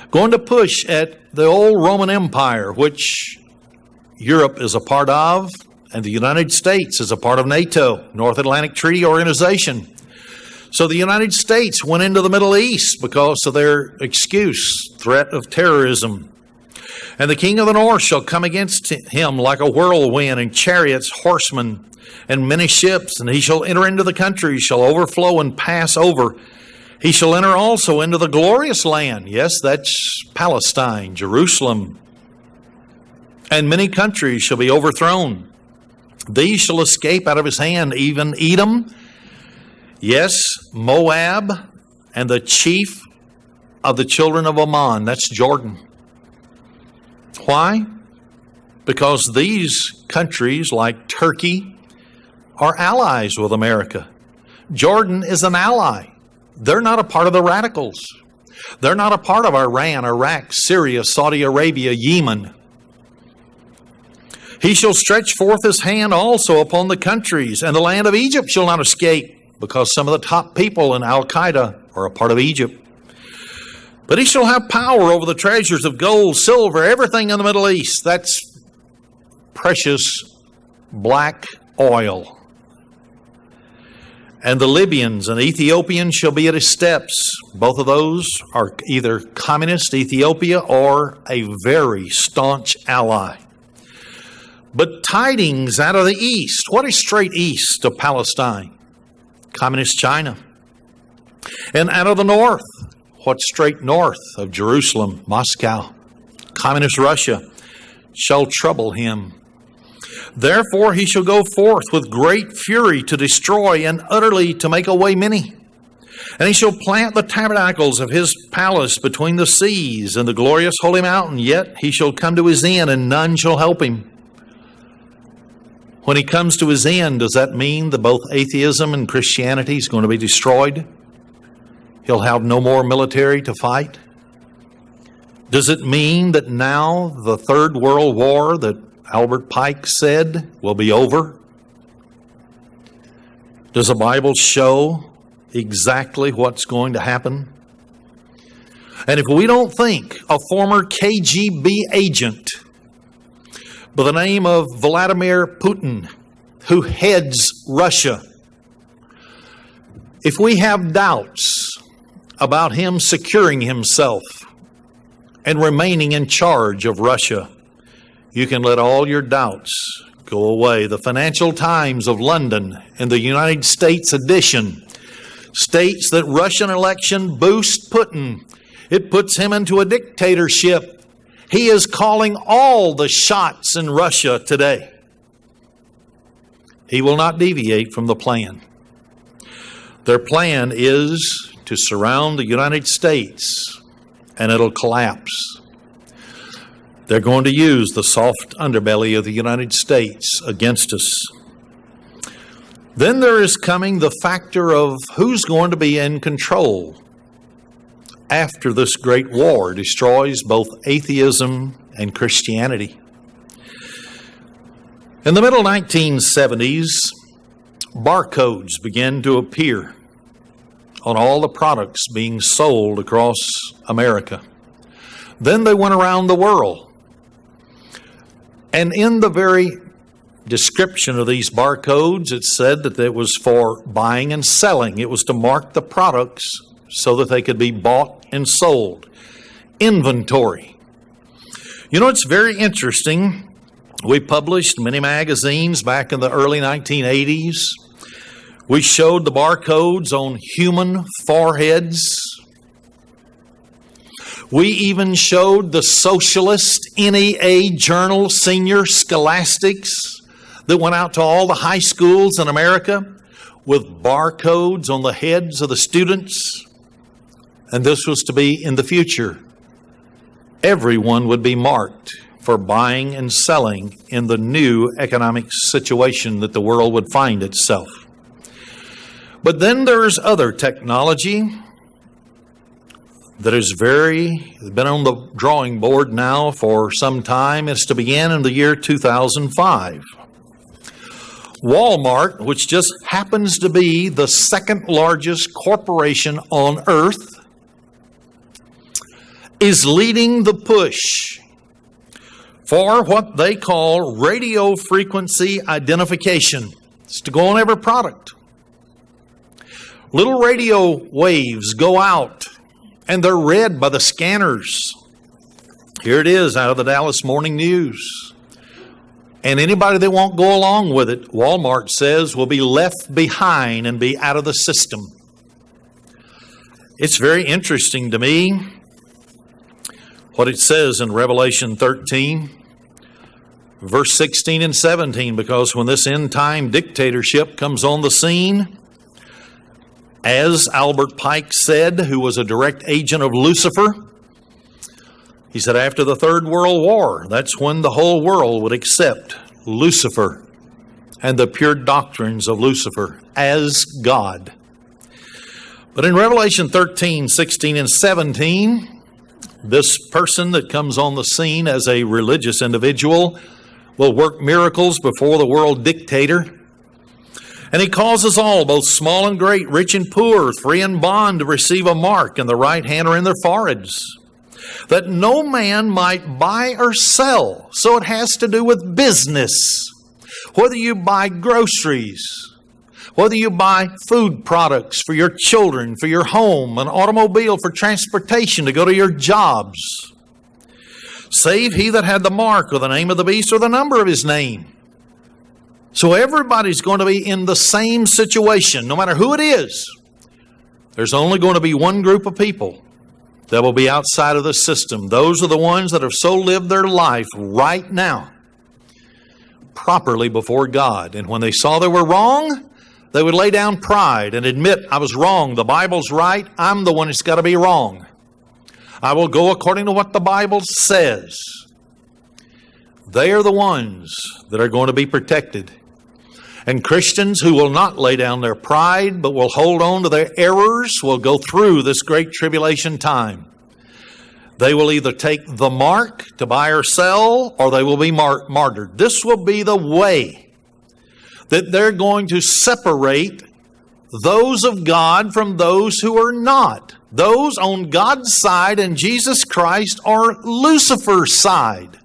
going to push at the old Roman Empire, which Europe is a part of, and the United States is a part of NATO, North Atlantic Treaty Organization. So the United States went into the Middle East because of their threat of terrorism. And the king of the north shall come against him like a whirlwind, and chariots, horsemen, and many ships, and he shall enter into the country, shall overflow and pass over. He shall enter also into the glorious land. Yes, that's Palestine, Jerusalem. And many countries shall be overthrown. These shall escape out of his hand, even Edom, yes, Moab, and the chief of the children of Ammon. That's Jordan. Why? Because these countries, like Turkey, are allies with America. Jordan is an ally. They're not a part of the radicals. They're not a part of Iran, Iraq, Syria, Saudi Arabia, Yemen. He shall stretch forth his hand also upon the countries, and the land of Egypt shall not escape, because some of the top people in Al-Qaeda are a part of Egypt. But he shall have power over the treasures of gold, silver, everything in the Middle East. That's precious black oil. And the Libyans and Ethiopians shall be at his steps. Both of those are either communist Ethiopia or a very staunch ally. But tidings out of the east. What is straight east of Palestine? Communist China. And out of the north. What's straight north of Jerusalem? Moscow. Communist Russia shall trouble him. Therefore he shall go forth with great fury to destroy, and utterly to make away many. And he shall plant the tabernacles of his palace between the seas and the glorious holy mountain. Yet he shall come to his end, and none shall help him. When he comes to his end, does that mean that both atheism and Christianity is going to be destroyed? He'll have no more military to fight? Does it mean that now the Third World War that Albert Pike said will be over? Does the Bible show exactly what's going to happen? And if we don't think a former KGB agent by the name of Vladimir Putin, who heads Russia, if we have doubts about him securing himself and remaining in charge of Russia, you can let all your doubts go away. The Financial Times of London in the United States edition states that Russian election boosts Putin. It puts him into a dictatorship. He is calling all the shots in Russia today. He will not deviate from the plan. Their plan is to surround the United States, and it'll collapse. They're going to use the soft underbelly of the United States against us. Then there is coming the factor of who's going to be in control after this great war destroys both atheism and Christianity. In the middle 1970s, barcodes began to appear on all the products being sold across America. Then they went around the world. And in the very description of these barcodes, it said that it was for buying and selling. It was to mark the products so that they could be bought and sold. Inventory. You know, it's very interesting. We published many magazines back in the early 1980s. We showed the barcodes on human foreheads. We even showed the socialist NEA Journal Senior Scholastics that went out to all the high schools in America with barcodes on the heads of the students. And this was to be in the future. Everyone would be marked for buying and selling in the new economic situation that the world would find itself. But then there's other technology that has been on the drawing board now for some time. It's to begin in the year 2005. Walmart, which just happens to be the second largest corporation on earth, is leading the push for what they call radio frequency identification. It's to go on every product. Little radio waves go out and they're read by the scanners. Here it is out of the Dallas Morning News. And anybody that won't go along with it, Walmart says, will be left behind and be out of the system. It's very interesting to me what it says in Revelation 13, verse 16 and 17, because when this end-time dictatorship comes on the scene, as Albert Pike said, who was a direct agent of Lucifer, he said after the Third World War, that's when the whole world would accept Lucifer and the pure doctrines of Lucifer as God. But in Revelation 13, 16, and 17, this person that comes on the scene as a religious individual will work miracles before the world dictator. And he causes all, both small and great, rich and poor, free and bond, to receive a mark in the right hand or in their foreheads, that no man might buy or sell. So it has to do with business. Whether you buy groceries, whether you buy food products for your children, for your home, an automobile for transportation to go to your jobs, save he that had the mark or the name of the beast or the number of his name. So everybody's going to be in the same situation, no matter who it is. There's only going to be one group of people that will be outside of the system. Those are the ones that have so lived their life right now properly before God. And when they saw they were wrong, they would lay down pride and admit, I was wrong. The Bible's right. I'm the one that's got to be wrong. I will go according to what the Bible says. They are the ones that are going to be protected. And Christians who will not lay down their pride, but will hold on to their errors, will go through this great tribulation time. They will either take the mark to buy or sell, or they will be martyred. This will be the way that they're going to separate those of God from those who are not. Those on God's side and Jesus Christ are Lucifer's side.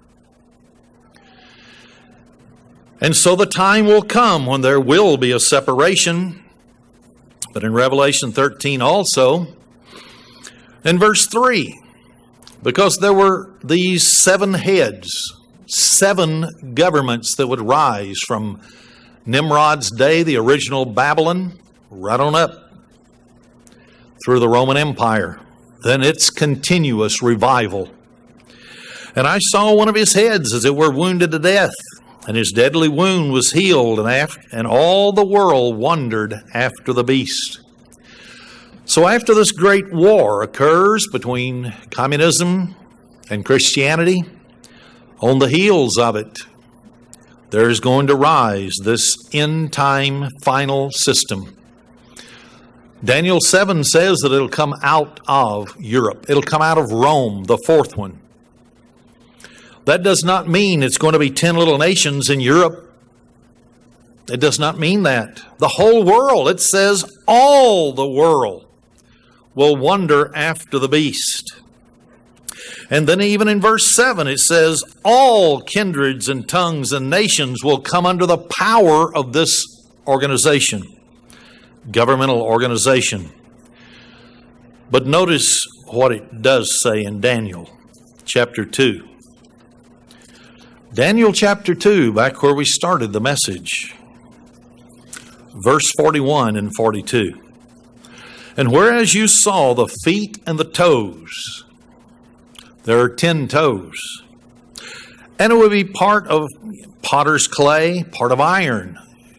And so the time will come when there will be a separation. But in Revelation 13 also, in verse 3, because there were these 7 heads, 7 governments that would rise from Nimrod's day, the original Babylon, right on up through the Roman Empire, then its continuous revival. And I saw one of his heads as it were wounded to death, and his deadly wound was healed, and all the world wondered after the beast. So after this great war occurs between communism and Christianity, on the heels of it, there is going to rise this end-time final system. Daniel 7 says that it'll come out of Europe. It'll come out of Rome, the fourth one. That does not mean it's going to be 10 little nations in Europe. It does not mean that. The whole world, it says all the world will wonder after the beast. And then even in verse 7, it says all kindreds and tongues and nations will come under the power of this organization, governmental organization. But notice what it does say in Daniel chapter 2. Daniel chapter 2, back where we started the message. Verse 41 and 42. And whereas you saw the feet and the toes, there are 10 toes. And it would be part of potter's clay, part of iron.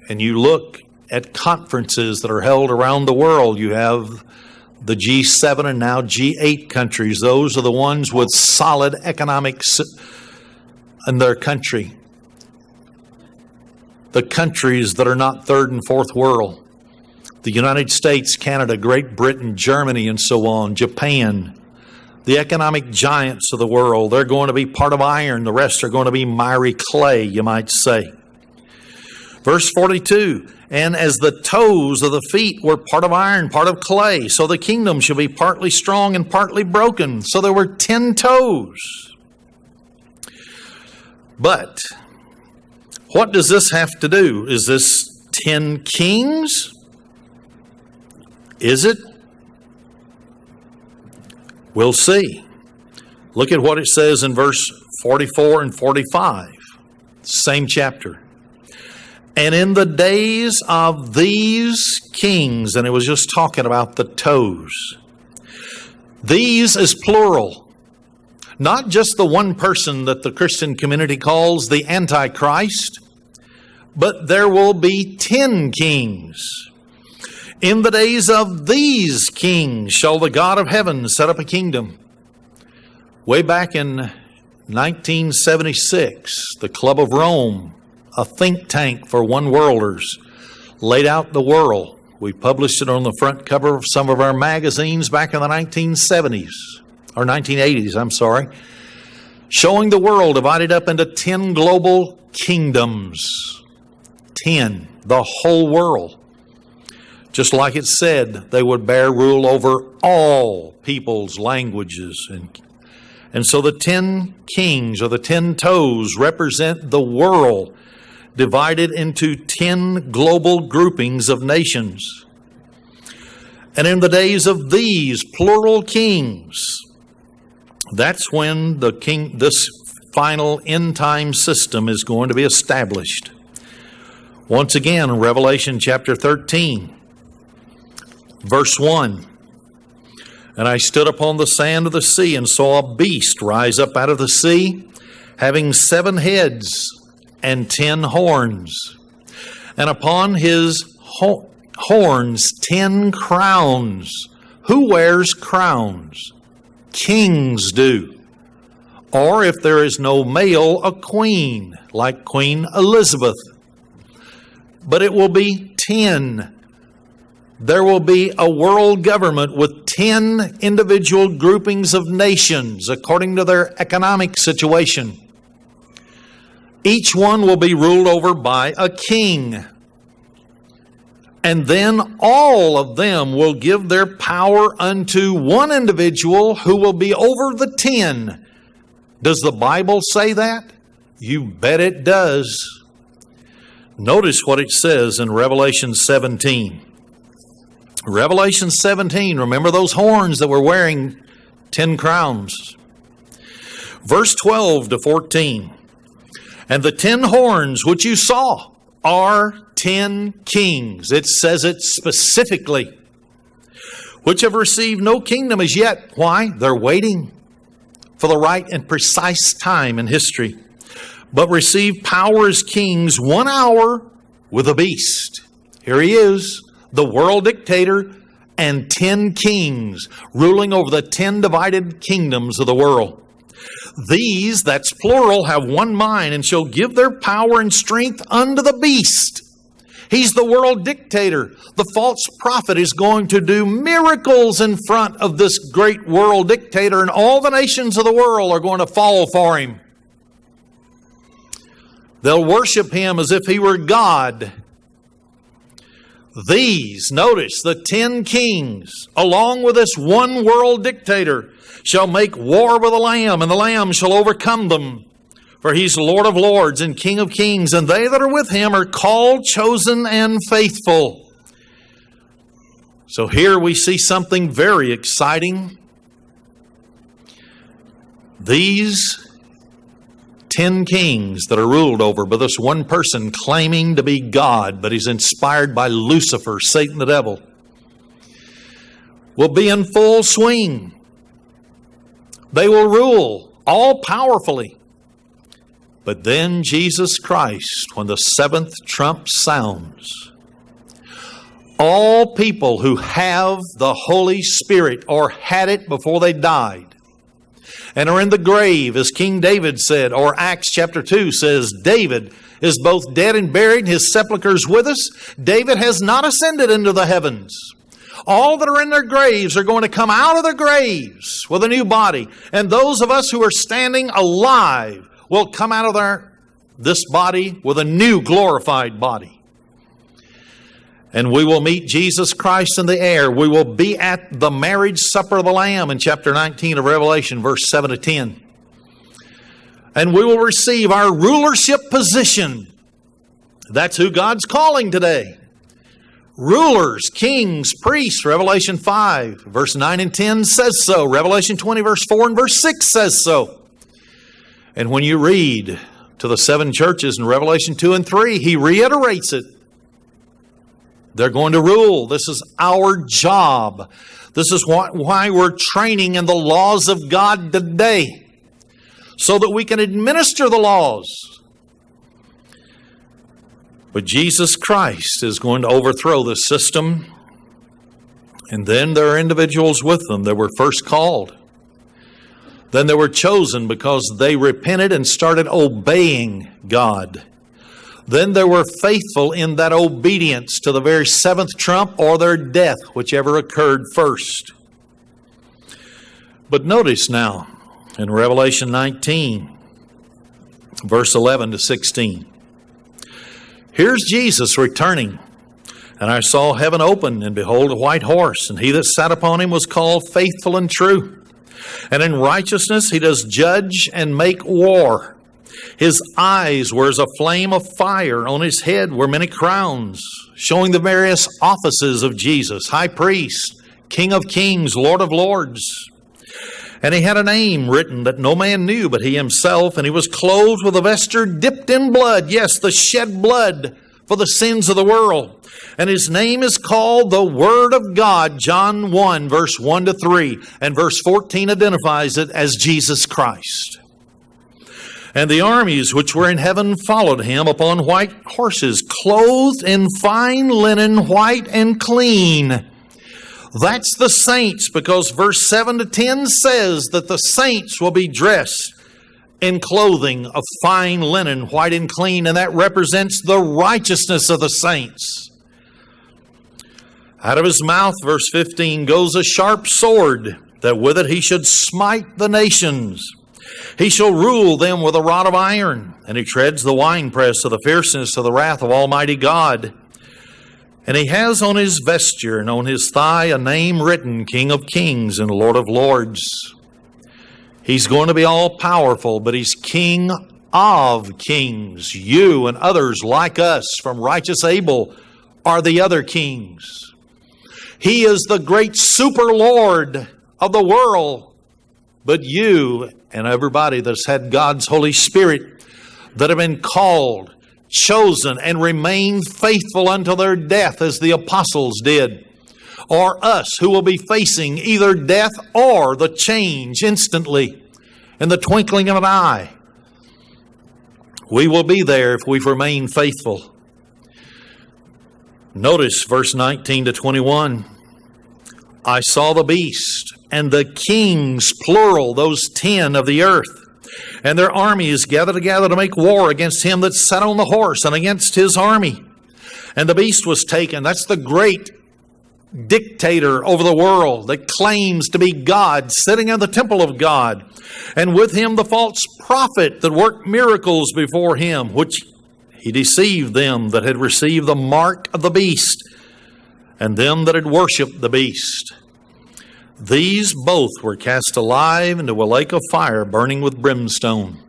And you look at conferences that are held around the world. You have the G7 and now G8 countries. Those are the ones with solid economics in their country. The countries that are not third and fourth world. The United States, Canada, Great Britain, Germany, and so on, Japan. The economic giants of the world, they're going to be part of iron. The rest are going to be miry clay, you might say. Verse 42, and as the toes of the feet were part of iron, part of clay, so the kingdom shall be partly strong and partly broken. So there were 10 toes. But what does this have to do? Is this 10 kings? Is it? We'll see. Look at what it says in verse 44 and 45. Same chapter. And in the days of these kings, and it was just talking about the toes. These is plural. Not just the one person that the Christian community calls the Antichrist, but there will be 10 kings. In the days of these kings shall the God of heaven set up a kingdom. Way back in 1976, the Club of Rome, a think tank for one-worlders, laid out the world. We published it on the front cover of some of our magazines back in the 1970s. Or 1980s, I'm sorry, showing the world divided up into 10 global kingdoms. 10, the whole world. Just like it said, they would bear rule over all peoples, languages. And so the 10 kings, or the 10 toes, represent the world divided into 10 global groupings of nations. And in the days of these plural kings, that's when this final end time system is going to be established. Once again, Revelation chapter 13, verse 1. And I stood upon the sand of the sea and saw a beast rise up out of the sea, having 7 heads and 10 horns, and upon his horns 10 crowns. Who wears crowns? Kings do. Or if there is no male, a queen, like Queen Elizabeth. But it will be 10. There will be a world government with 10 individual groupings of nations according to their economic situation. Each one will be ruled over by a king. And then all of them will give their power unto one individual who will be over the 10. Does the Bible say that? You bet it does. Notice what it says in Revelation 17. Revelation 17, remember those horns that were wearing 10 crowns. Verse 12 to 14. And the 10 horns which you saw are 10 kings. It says it specifically, which have received no kingdom as yet. Why? They're waiting for the right and precise time in history, but receive power as kings 1 hour with a beast. Here he is, the world dictator, and 10 kings ruling over the 10 divided kingdoms of the world. These, that's plural, have one mind and shall give their power and strength unto the beast. He's the world dictator. The false prophet is going to do miracles in front of this great world dictator, and all the nations of the world are going to fall for him. They'll worship him as if he were God. These, notice, the 10 kings, along with this one world dictator, shall make war with the Lamb, and the Lamb shall overcome them. For he's Lord of lords and King of kings, and they that are with him are called, chosen, and faithful. So here we see something very exciting. These 10 kings that are ruled over by this one person claiming to be God, but he's inspired by Lucifer, Satan the devil, will be in full swing. They will rule all powerfully. But then Jesus Christ, when the 7th trump sounds, all people who have the Holy Spirit or had it before they died and are in the grave, as King David said, or Acts chapter 2 says, David is both dead and buried, his sepulchre is with us. David has not ascended into the heavens. All that are in their graves are going to come out of their graves with a new body. And those of us who are standing alive will come out of this body with a new glorified body. And we will meet Jesus Christ in the air. We will be at the marriage supper of the Lamb in chapter 19 of Revelation, verse 7 to 10. And we will receive our rulership position. That's who God's calling today. Rulers, kings, priests, Revelation 5, verse 9 and 10 says so. Revelation 20, verse 4 and verse 6 says so. And when you read to the 7 churches in Revelation 2 and 3, he reiterates it. They're going to rule. This is our job. This is why we're training in the laws of God today, so that we can administer the laws. But Jesus Christ is going to overthrow this system. And then there are individuals with them that were first called. Then they were chosen because they repented and started obeying God. Then they were faithful in that obedience to the very 7th trump or their death, whichever occurred first. But notice now in Revelation 19, verse 11 to 16. Here's Jesus returning. And I saw heaven open, and behold, a white horse, and he that sat upon him was called Faithful and True. And in righteousness he does judge and make war. His eyes were as a flame of fire. On his head were many crowns, showing the various offices of Jesus: high priest, King of kings, Lord of lords. And he had a name written that no man knew but he himself, and he was clothed with a vesture dipped in blood, yes, the shed blood for the sins of the world. And his name is called the Word of God, John 1, verse 1 to 3. And verse 14 identifies it as Jesus Christ. And the armies which were in heaven followed him upon white horses, clothed in fine linen, white and clean. That's the saints, because verse 7 to 10 says that the saints will be dressed in clothing of fine linen, white and clean, and that represents the righteousness of the saints. Out of his mouth, verse 15, goes a sharp sword, that with it he should smite the nations. He shall rule them with a rod of iron, and he treads the winepress of the fierceness of the wrath of Almighty God. And he has on his vesture and on his thigh a name written, King of kings and Lord of lords. He's going to be all powerful, but he's King of kings. You and others like us from righteous Abel are the other kings. He is the great super Lord of the world. But you and everybody that's had God's Holy Spirit, that have been called, chosen, and remained faithful until their death, as the apostles did, or us who will be facing either death or the change instantly in the twinkling of an eye. We will be there if we've remained faithful. Notice verse 19 to 21. I saw the beast and the kings, plural, those 10 of the earth, and their armies gathered together to make war against him that sat on the horse and against his army. And the beast was taken. That's the great dictator over the world that claims to be God, sitting in the temple of God. And with him the false prophet that worked miracles before him, which he deceived them that had received the mark of the beast, and them that had worshipped the beast. These both were cast alive into a lake of fire burning with brimstone.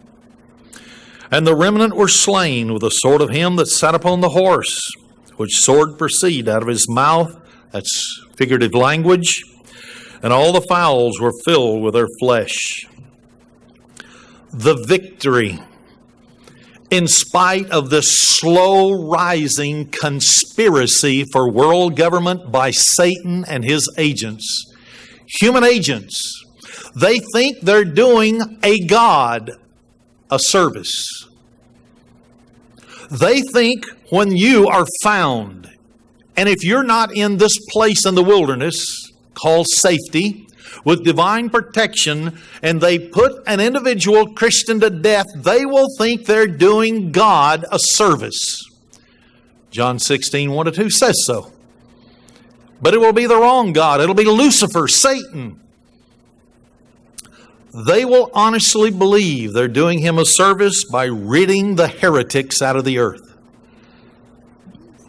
And the remnant were slain with the sword of him that sat upon the horse, which sword proceeded out of his mouth. That's figurative language. And all the fowls were filled with their flesh. The victory, in spite of this slow rising conspiracy for world government by Satan and his agents, human agents, they think they're doing a God a service. They think when you are found, and if you're not in this place in the wilderness called safety, with divine protection, and they put an individual Christian to death, they will think they're doing God a service. John 16, 1-2 says so. But it will be the wrong God. It'll be Lucifer, Satan. They will honestly believe they're doing him a service by ridding the heretics out of the earth,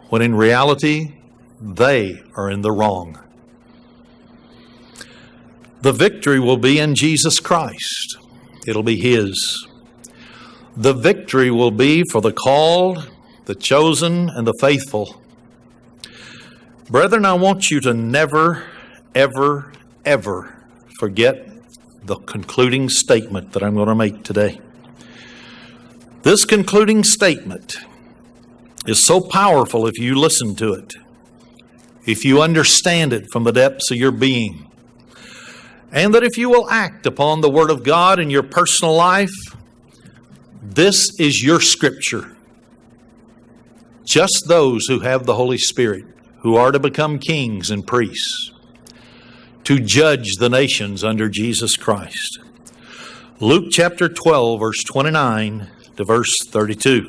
when in reality, they are in the wrong. The victory will be in Jesus Christ. It'll be His. The victory will be for the called, the chosen, and the faithful. Brethren, I want you to never, ever, ever forget the concluding statement that I'm going to make today. This concluding statement is so powerful if you listen to it, if you understand it from the depths of your being, and that if you will act upon the Word of God in your personal life, this is your scripture. Just those who have the Holy Spirit, who are to become kings and priests, to judge the nations under Jesus Christ. Luke chapter 12, verse 29 to verse 32.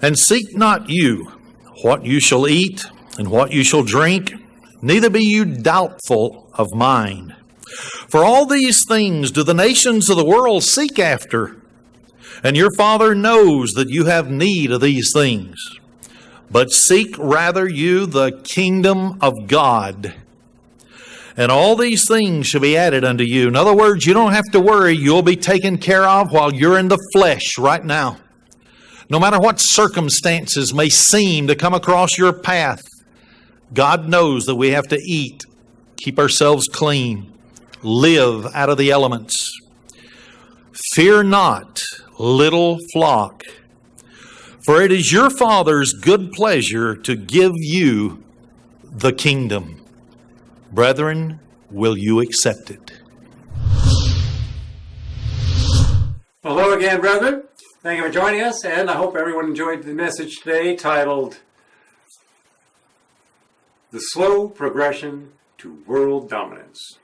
And seek not you what you shall eat and what you shall drink, neither be you doubtful of mind. For all these things do the nations of the world seek after, and your Father knows that you have need of these things. But seek rather you the kingdom of God, and all these things shall be added unto you. In other words, you don't have to worry. You'll be taken care of while you're in the flesh right now. No matter what circumstances may seem to come across your path, God knows that we have to eat, keep ourselves clean, live out of the elements. Fear not, little flock, for it is your Father's good pleasure to give you the kingdom. Brethren, will you accept it? Hello again, brethren. Thank you for joining us, and I hope everyone enjoyed the message today titled The Slow Progression to World Dominance.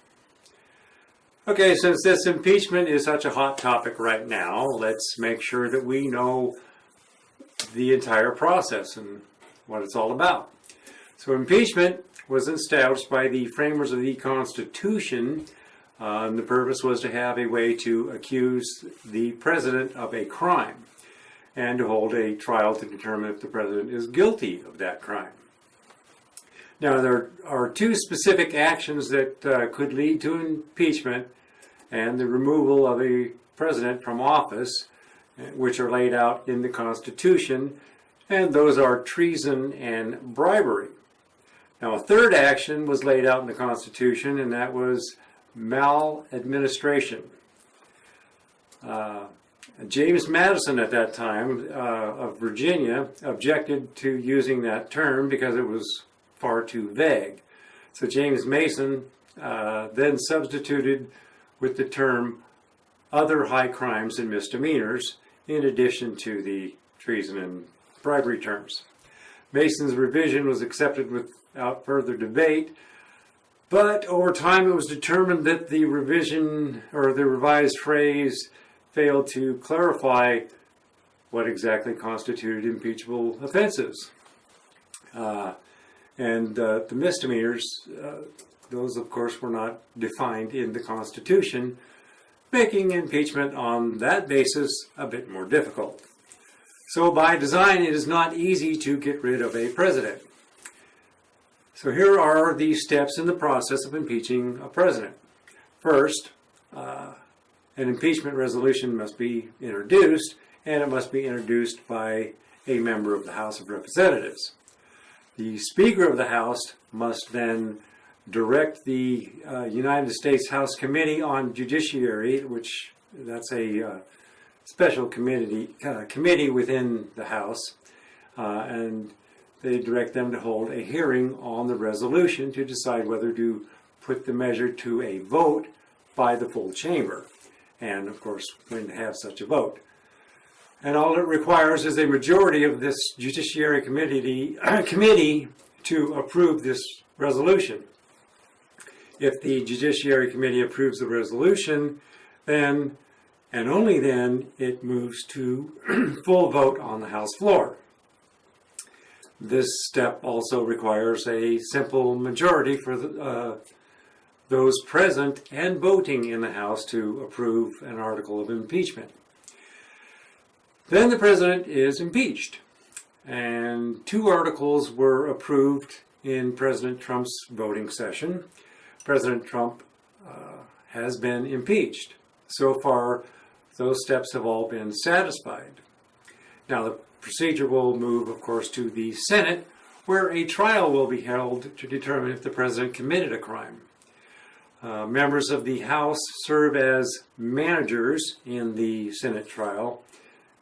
Okay, since this impeachment is such a hot topic right now, let's make sure that we know the entire process and what it's all about. So impeachment was established by the framers of the Constitution. The purpose was to have a way to accuse the president of a crime and to hold a trial to determine if the president is guilty of that crime. Now, there are two specific actions that could lead to impeachment and the removal of a president from office, which are laid out in the Constitution, and those are treason and bribery. Now, a third action was laid out in the Constitution, and that was maladministration. James Madison at that time of Virginia objected to using that term because it was far too vague. So James Mason then substituted with the term other high crimes and misdemeanors in addition to the treason and bribery terms. Mason's revision was accepted without further debate, but over time it was determined that the revision or the revised phrase failed to clarify what exactly constituted impeachable offenses. And the misdemeanors, those of course were not defined in the Constitution, making impeachment on that basis a bit more difficult. So by design, it is not easy to get rid of a president. So here are the steps in the process of impeaching a president. First, an impeachment resolution must be introduced, and it must be introduced by a member of the House of Representatives. The Speaker of the House must then direct the United States House Committee on Judiciary, which that's a special committee within the House, and they direct them to hold a hearing on the resolution to decide whether to put the measure to a vote by the full chamber, and of course when to have such a vote. And all it requires is a majority of this Judiciary Committee to approve this resolution. If the Judiciary Committee approves the resolution, then, and only then, it moves to full vote on the House floor. This step also requires a simple majority for those present and voting in the House to approve an article of impeachment. Then the president is impeached, and 2 articles were approved in President Trump's voting session. President Trump has been impeached. So far, those steps have all been satisfied. Now, the procedure will move, of course, to the Senate, where a trial will be held to determine if the president committed a crime. Members of the House serve as managers in the Senate trial,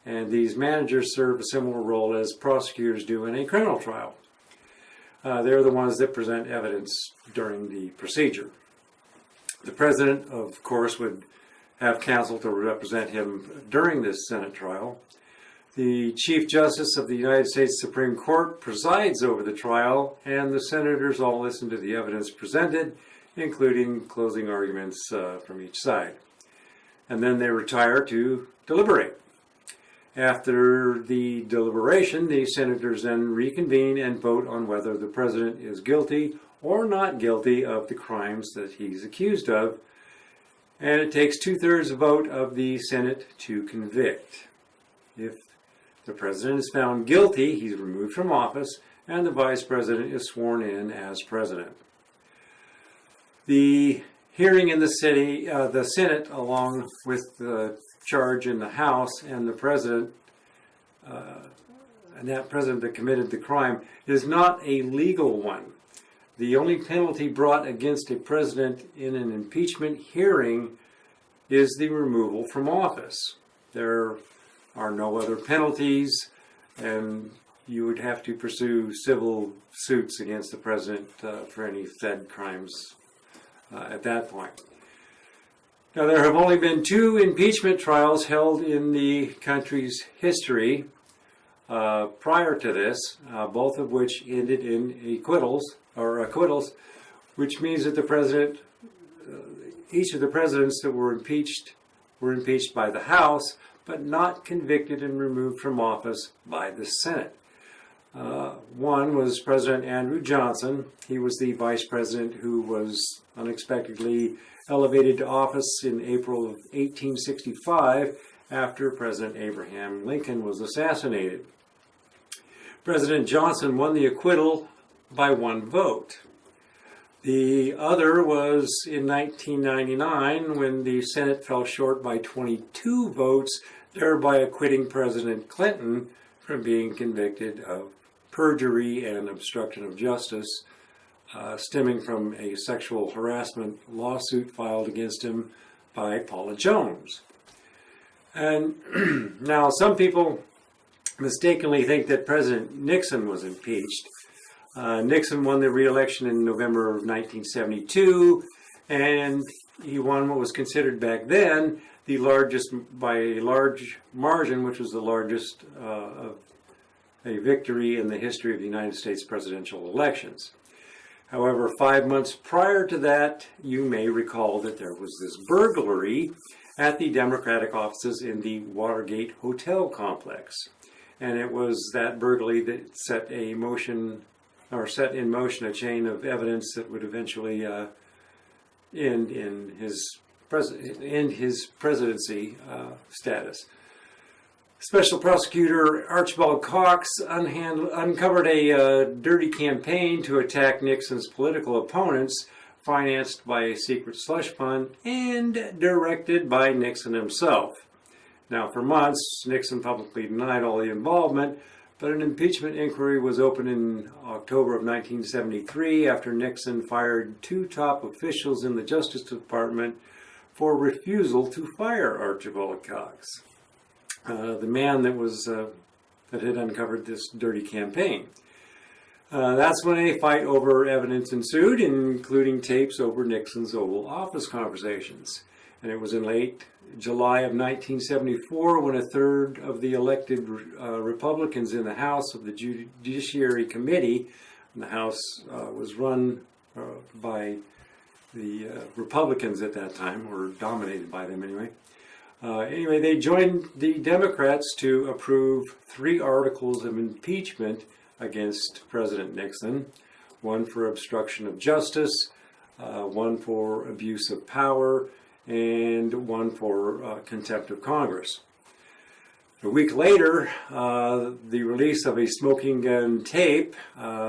and these managers serve a similar role as prosecutors do in a criminal trial. They're the ones that present evidence during the procedure. The president, of course, would have counsel to represent him during this Senate trial. The Chief Justice of the United States Supreme Court presides over the trial, and the senators all listen to the evidence presented, including closing arguments from each side. And then they retire to deliberate. After the deliberation, the senators then reconvene and vote on whether the president is guilty or not guilty of the crimes that he's accused of. And it takes 2/3 vote of the Senate to convict. If the president is found guilty, he's removed from office, and the vice president is sworn in as president. The hearing in the Senate, along with the charge in the House and the president, and that president that committed the crime, is not a legal one. The only penalty brought against a president in an impeachment hearing is the removal from office. There are no other penalties, and you would have to pursue civil suits against the president for any said crimes at that point. Now, there have only been 2 impeachment trials held in the country's history prior to this, both of which ended in acquittals, which means that the president, each of the presidents that were impeached by the House, but not convicted and removed from office by the Senate. One was President Andrew Johnson. He was the vice president who was unexpectedly elevated to office in April of 1865 after President Abraham Lincoln was assassinated. President Johnson won the acquittal by 1 vote. The other was in 1999 when the Senate fell short by 22 votes, thereby acquitting President Clinton from being convicted of perjury and obstruction of justice, stemming from a sexual harassment lawsuit filed against him by Paula Jones. And now some people mistakenly think that President Nixon was impeached. Nixon won the re-election in November of 1972, and he won what was considered back then the largest, by a large margin, which was the largest of a victory in the history of the United States presidential elections. However, 5 months prior to that, you may recall that there was this burglary at the Democratic offices in the Watergate Hotel complex. And it was that burglary that set a motion or set in motion a chain of evidence that would eventually end his presidency status. Special Prosecutor Archibald Cox uncovered a dirty campaign to attack Nixon's political opponents, financed by a secret slush fund and directed by Nixon himself. Now, for months, Nixon publicly denied all the involvement, but an impeachment inquiry was opened in October of 1973 after Nixon fired 2 top officials in the Justice Department for refusal to fire Archibald Cox, the man that had uncovered this dirty campaign. That's when a fight over evidence ensued, including tapes over Nixon's Oval Office conversations. And it was in late July of 1974 when a third of the elected Republicans in the House of the Judiciary Committee, and the House was run by the Republicans at that time, or dominated by them anyway. Anyway, they joined the Democrats to approve 3 articles of impeachment against President Nixon, one for obstruction of justice, one for abuse of power, and one for contempt of Congress. A week later, the release of a smoking gun tape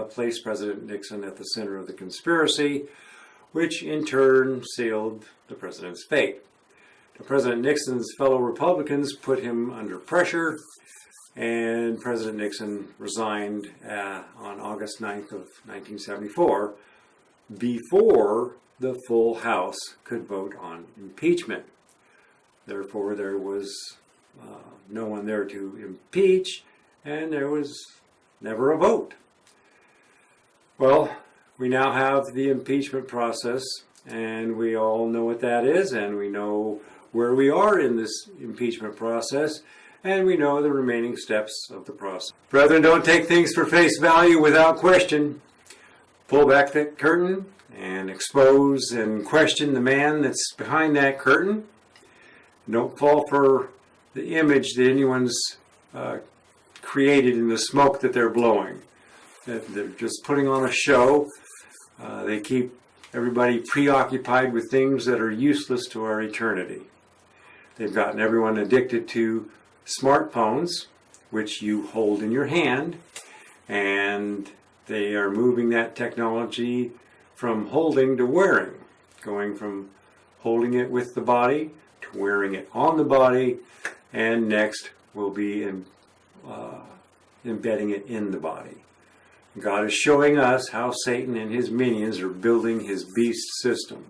placed President Nixon at the center of the conspiracy, which in turn sealed the president's fate. President Nixon's fellow Republicans put him under pressure, and President Nixon resigned on August 9th of 1974 before the full House could vote on impeachment. Therefore, there was no one there to impeach, and there was never a vote. Well, we now have the impeachment process, and we all know what that is, and we know where we are in this impeachment process, and we know the remaining steps of the process. Brethren, don't take things for face value without question. Pull back that curtain and expose and question the man that's behind that curtain. Don't fall for the image that anyone's created in the smoke that they're blowing. They're just putting on a show. They keep everybody preoccupied with things that are useless to our eternity. They've gotten everyone addicted to smartphones, which you hold in your hand, and they are moving that technology from holding to wearing, going from holding it with the body to wearing it on the body, and next will be embedding it in the body. God is showing us how Satan and his minions are building his beast system.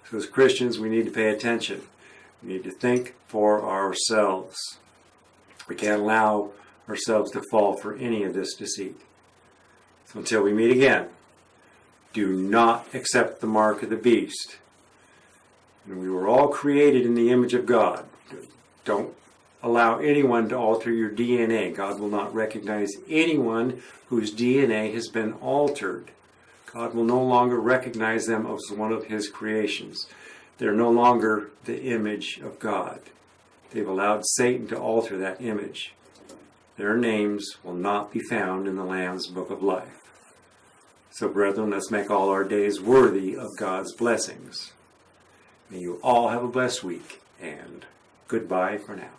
So as Christians, we need to pay attention. We need to think for ourselves. We can't allow ourselves to fall for any of this deceit. So until we meet again, do not accept the mark of the beast. And we were all created in the image of God. Don't allow anyone to alter your DNA. God will not recognize anyone whose DNA has been altered. God will no longer recognize them as one of his creations. They're no longer the image of God. They've allowed Satan to alter that image. Their names will not be found in the Lamb's Book of Life. So, brethren, let's make all our days worthy of God's blessings. May you all have a blessed week, and goodbye for now.